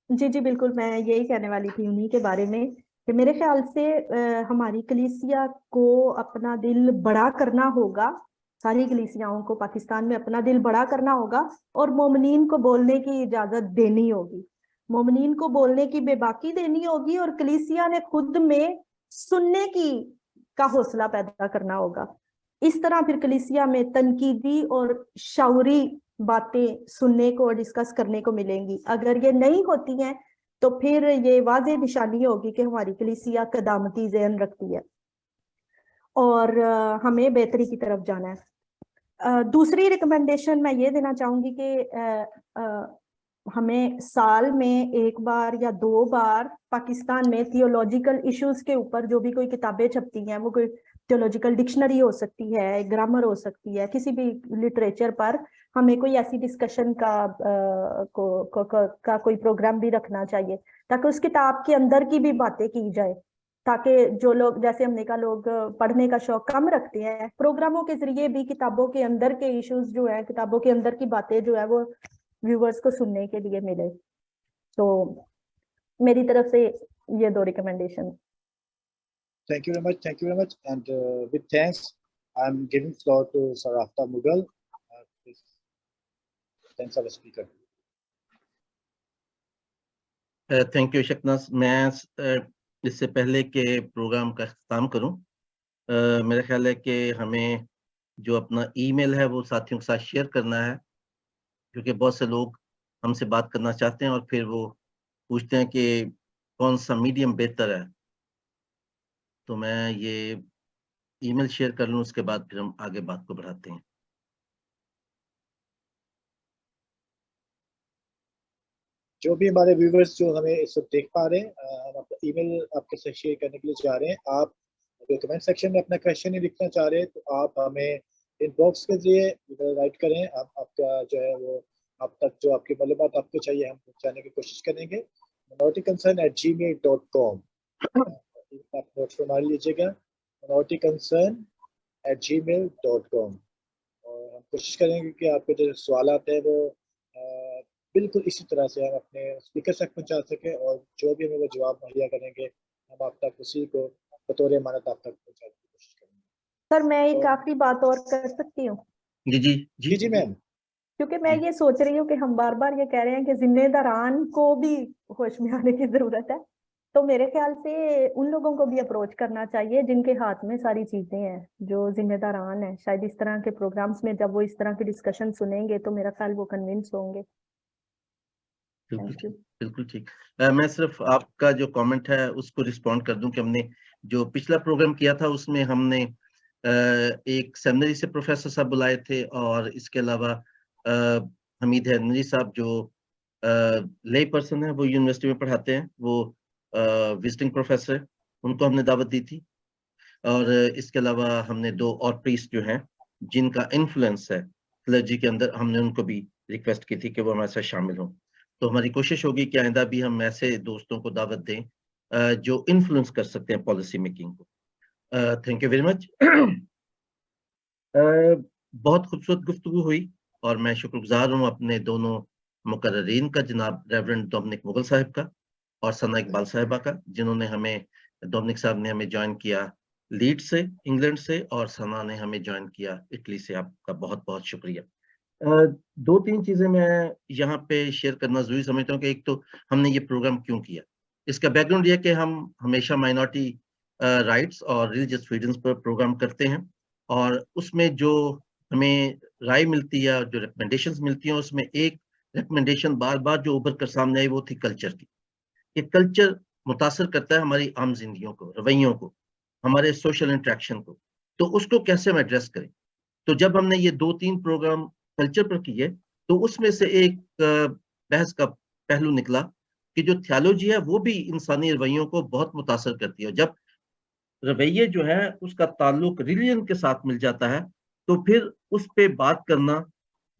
जी जी बिल्कुल, मैं यही कहने वाली थी उन्हीं के बारे में कि मेरे ख्याल से हमारी कलीसिया को अपना दिल बड़ा करना होगा, सारी कलीसियाओं को पाकिस्तान में अपना दिल बड़ा करना होगा और मोमिनीन को बोलने की इजाजत देनी होगी, मोमिनीन को बोलने की बेबाकी देनी होगी और कलीसिया ने खुद में सुनने की का हौसला पैदा करना होगा। इस तरह फिर कलीसिया में तनकीदी और शाउरी बातें सुनने को और डिस्कस करने को मिलेंगी। अगर ये नहीं होती हैं तो फिर ये वाज़ेह निशानी होगी कि हमारी कलीसिया कदामती ज़हन रखती है और हमें बेहतरी की तरफ जाना है। दूसरी रिकमेंडेशन मैं ये देना चाहूंगी कि हमें साल में 1 बार या 2 बार पाकिस्तान में थियोलॉजिकल इश्यूज के ऊपर जो भी कोई किताबें छपती हैं, वो कोई थियोलॉजिकल डिक्शनरी हो सकती है, ग्रामर हो सकती है, किसी भी लिटरेचर पर हमें कोई ऐसी डिस्कशन का कोई प्रोग्राम भी रखना चाहिए ताकि उस किताब के अंदर की भी बातें की जाए, ताकि जो लोग, जैसे हमने कहा, लोग पढ़ने का शौक कम रखते हैं, प्रोग्रामों के जरिए भी किताबों के अंदर के इश्यूज जो है, किताबों के अंदर की बातें जो है वो व्यूवर्स को सुनने के लिए मिले। तो मेरी तरफ से ये 2 recommendation. Thank you very much. Thank you very much. And with thanks, I'm giving floor to Sir Aftab Mughal. Please. Thanks, our speaker. Thank you Shaknaz. मैं इससे पहले के प्रोग्राम का इख्तिताम करूं, मेरा ख्याल है कि हमें जो अपना ईमेल है वो साथियों के साथ शेयर करना है, क्योंकि बहुत से लोग हमसे बात करना चाहते हैं और फिर वो पूछते हैं कि कौन सा मीडियम बेहतर है। तो मैं ये ईमेल शेयर कर लूं, उसके बाद फिर हम आगे बात को बढ़ाते हैं। जो भी हमारे व्यूवर्स जो हमें इस वक्त देख पा रहे हैं, हम अपना ईमेल आपके साथ शेयर करने के लिए जा रहे हैं। आप अगर कमेंट सेक्शन में अपना क्वेश्चन ही लिखना चाह रहे हैं तो आप हमें इनबॉक्स के जरिए राइट करें। आप आपका जो है वो आप तक जो आपकी मालूमात आपको चाहिए हम पहुँचाने की कोशिश करेंगे। minorityconcern@gmail.com आप नोट फरमा लीजिएगा, minorityconcern@gmail.com। और हम कोशिश करेंगे कि आपके जो सवाल आते हैं वो बिल्कुल इसी तरह से हम अपने स्पीकर तक पहुंचा सके और जो भी हमें वो जवाब मुहैया करेंगे हम आप तक उसी को बतौर अमानत आप तक पहुंचाने की कोशिश करेंगे। सर मैं एक आखिरी बात और कर सकती हूँ? जी जी जी जी मैम। क्योंकि मैं ये सोच रही हूँ कि हम बार बार ये कह रहे हैं कि जिम्मेदारान को भी होश में आने की जरूरत है, तो मेरे ख्याल से उन लोगों को भी अप्रोच करना चाहिए जिनके हाथ में सारी चीजें हैं, जो जिम्मेदारान है। शायद इस तरह के प्रोग्राम्स में जब वो इस तरह के डिस्कशन सुनेंगे तो मेरा ख्याल वो कन्विंस होंगे। बिल्कुल ठीक, बिल्कुल ठीक। मैं सिर्फ आपका जो कमेंट है उसको रिस्पॉन्ड कर दूं कि हमने जो पिछला प्रोग्राम किया था उसमें हमने एक सेमिनरी से प्रोफेसर साहब बुलाए थे और इसके अलावा हमीद हैदरी साहब जो ले पर्सन है, वो यूनिवर्सिटी में पढ़ाते हैं, वो विजिटिंग प्रोफेसर है, उनको हमने दावत दी थी। और इसके अलावा हमने 2 और प्रीस्ट जो हैं जिनका इन्फ्लुएंस है क्लर्जी के अंदर, हमने उनको भी रिक्वेस्ट की थी कि वो हमारे साथ शामिल हों। तो हमारी कोशिश होगी कि आइंदा भी हम ऐसे दोस्तों को दावत दें जो इन्फ्लुएंस कर सकते हैं पॉलिसी मेकिंग को। Thank you very much. बहुत खूबसूरत गुफ्तगू हुई और मैं शुक्रगुजार हूँ अपने दोनों मुकर्रीन का, जनाब रेवरेंड डोमिनिक मुगल साहब का और सना इकबाल साहिबा का, जिन्होंने हमें, डोमिनिक साहब ने हमें ज्वाइन किया लीड से, इंग्लैंड से, और सना ने हमें ज्वाइन किया इटली से। आपका बहुत बहुत शुक्रिया। 2-3 चीजें मैं यहाँ पे शेयर करना जरूरी समझता हूँ कि एक तो हमने ये प्रोग्राम क्यों किया। इसका बैकग्राउंड ये है कि हम हमेशा माइनॉरिटी राइट्स और रिलीजियस फ्रीडम्स पर प्रोग्राम करते हैं और उसमें जो हमें राय मिलती है और जो रिकमेंडेशंस मिलती हैं, उसमें एक रिकमेंडेशन बार बार जो उभर कर सामने आई वो थी कल्चर की। कि कल्चर मुतासर करता है हमारी आम जिंदगियों को, रवैयों को, हमारे सोशल इंटरेक्शन को, तो उसको कैसे हम एड्रेस करें। तो जब हमने ये 2-3 प्रोग्राम कल्चर पर किए तो उसमें से एक बहस का पहलू निकला कि जो थियोलॉजी है वो भी इंसानी रवैयों को बहुत मुतासर करती है। जब रवैये जो है उसका ताल्लुक रिलीजन के साथ मिल जाता है तो फिर उस पे बात करना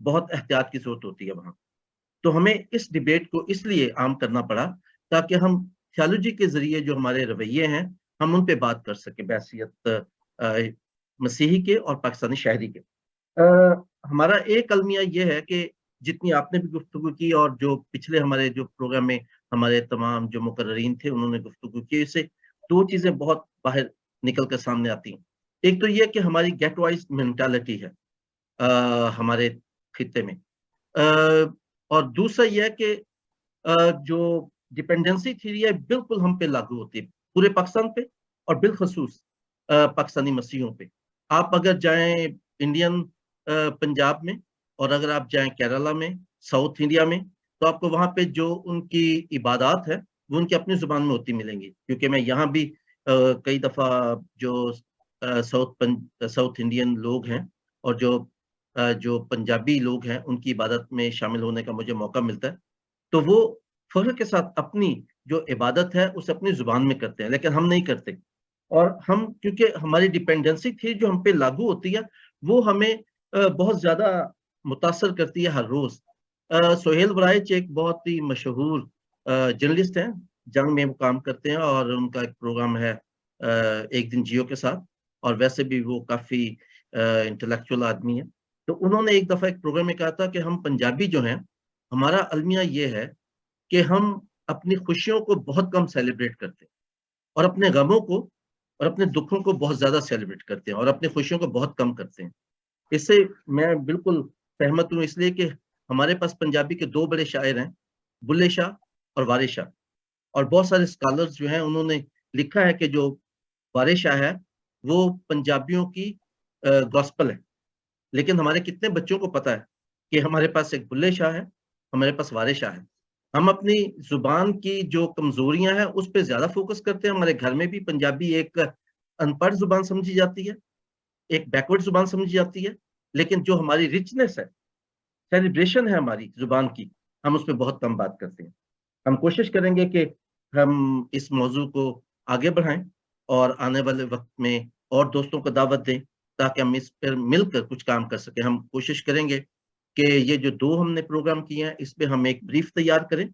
बहुत एहतियात की जरूरत होती है वहां। तो हमें इस डिबेट को इसलिए आम करना पड़ा ताकि हम थियोलॉजी के जरिए जो हमारे रवैये हैं हम उन पे बात कर सके बहैसियत मसीही के और पाकिस्तानी शहरी के। हमारा एक अलमिया ये है कि जितनी आपने भी गुफ्तगू की और जो पिछले हमारे जो प्रोग्राम में हमारे तमाम जो मुकर्ररीन थे उन्होंने गुफ्तगू की, इससे दो चीजें बहुत बाहर निकल कर सामने आती हैं। एक तो ये कि हमारी गेट वाइज मेंटालिटी है हमारे खित्ते में, और दूसरा ये है कि जो डिपेंडेंसी थ्योरी है बिल्कुल हम पे लागू होती है, पूरे पाकिस्तान पे और बिलखसूस पाकिस्तानी मसीहों पे। आप अगर जाएं इंडियन पंजाब में और अगर आप जाएं केरला में, साउथ इंडिया में, तो आपको वहाँ पे जो उनकी इबादत है वो उनकी अपनी जुबान में होती मिलेंगी। क्योंकि मैं यहाँ भी कई दफ़ा जो साउथ इंडियन लोग हैं और जो पंजाबी लोग हैं उनकी इबादत में शामिल होने का मुझे मौका मिलता है, तो वो फ़ख्र के साथ अपनी जो इबादत है उसे अपनी ज़ुबान में करते हैं, लेकिन हम नहीं करते। और हम क्योंकि हमारी डिपेंडेंसी थी जो हम पे लागू होती है वो हमें बहुत ज़्यादा मुतासर करती है हर रोज़। सोहेल वराइच एक बहुत ही मशहूर जर्नलिस्ट हैं, जंग में वो काम करते हैं और उनका एक प्रोग्राम है एक दिन जियो के साथ, और वैसे भी वो काफ़ी इंटेलेक्चुअल आदमी है। तो उन्होंने एक दफ़ा एक प्रोग्राम में कहा था कि हम पंजाबी जो हैं, हमारा अलमिया ये है कि हम अपनी खुशियों को बहुत कम सेलिब्रेट करते हैं और अपने गमों को और अपने दुखों को बहुत ज़्यादा सेलिब्रेट करते हैं और अपनी खुशियों को बहुत कम करते हैं। इससे मैं बिल्कुल सहमत हूँ, इसलिए कि हमारे पास पंजाबी के 2 बड़े शायर हैं, बुल्ले शाह और वारिस शाह, और बहुत सारे स्कॉलर्स जो हैं उन्होंने लिखा है कि जो वारिस शाह है वो पंजाबियों की गॉस्पेल है। लेकिन हमारे कितने बच्चों को पता है कि हमारे पास एक बुल्ले शाह है, हमारे पास वारिस शाह है। हम अपनी ज़ुबान की जो कमज़ोरियाँ हैं उस पे ज़्यादा फ़ोकस करते हैं। हमारे घर में भी पंजाबी एक अनपढ़ ज़ुबान समझी जाती है, एक बैकवर्ड ज़ुबान समझी जाती है, लेकिन जो हमारी रिचनेस है, सेलिब्रेशन है हमारी ज़ुबान की, हम उस पे बहुत कम बात करते हैं। हम कोशिश करेंगे कि हम इस मौज़ू को आगे बढ़ाएँ और आने वाले वक़्त में और दोस्तों को दावत दें, ताकि हम इस पर मिलकर कुछ काम कर सकें। हम कोशिश करेंगे कि ये जो 2 हमने प्रोग्राम किए हैं, इस पे हम एक ब्रीफ तैयार करें,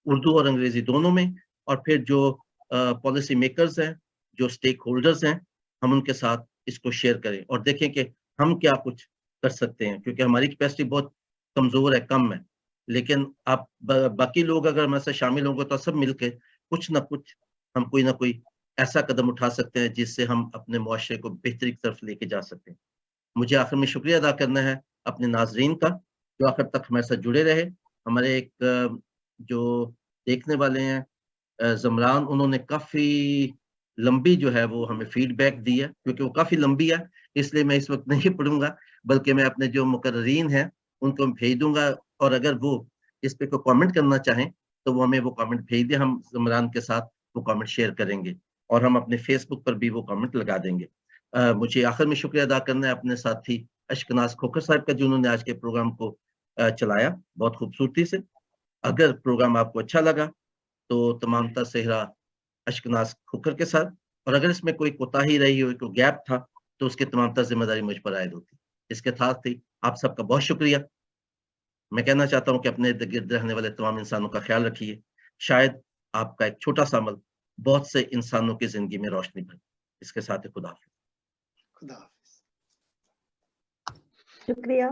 उर्दू और अंग्रेज़ी दोनों में, और फिर जो पॉलिसी मेकर्स हैं, जो स्टेक होल्डर्स हैं, हम उनके साथ इसको शेयर करें और देखें कि हम क्या कुछ कर सकते हैं। क्योंकि हमारी कैपेसिटी बहुत कमज़ोर है, कम है। लेकिन आप बाकी लोग अगर हमारे साथ शामिल होंगे तो सब मिलके कुछ ना कुछ हम कोई ना कोई ऐसा कदम उठा सकते हैं जिससे हम अपने मुआशरे को बेहतरी की तरफ लेके जा सकते हैं। मुझे आखिर में शुक्रिया अदा करना है अपने नाज़रीन का जो आखिर तक हमारे साथ जुड़े रहे। हमारे एक जो देखने वाले हैं ज़मरान, उन्होंने काफ़ी लंबी जो है वो हमें फीडबैक दी है, क्योंकि वो काफ़ी लंबी है, इसलिए मैं इस वक़्त नहीं पढ़ूँगा, बल्कि मैं अपने जो मुकर्ररीन हैं उनको भेज दूँगा, और अगर वो इस पे कोई कमेंट करना चाहें, तो वो हमें वो कमेंट भेज दें, हम ज़मरान के साथ वो कमेंट शेयर करेंगे और हम अपने फेसबुक पर भी वो कमेंट लगा देंगे। मुझे आखिर में शुक्रिया अदा करना है अपने साथी अशकनाज़ खोखर साहब का, जिन्होंने आज के प्रोग्राम को चलाया बहुत खूबसूरती से। अगर प्रोग्राम आपको अच्छा लगा, तो तमामता सेहरा अशकनाज़ खोखर के साथ, और अगर इसमें कोई कोताही रही हो, कोई गैप था, तो उसकी तमामता ज़िम्मेदारी मुझ पर आयद होती। इसके साथ ही आप सबका बहुत शुक्रिया। मैं कहना चाहता हूँ कि अपने इर्द-गिर्द रहने वाले तमाम इंसानों का ख़्याल रखिए। शायद आपका एक छोटा-सा अमल बहुत से इंसानों की ज़िंदगी में रोशनी भरे। इसके साथ ही खुदा हाफ़िज़। खुदा हाफिज। शुक्रिया।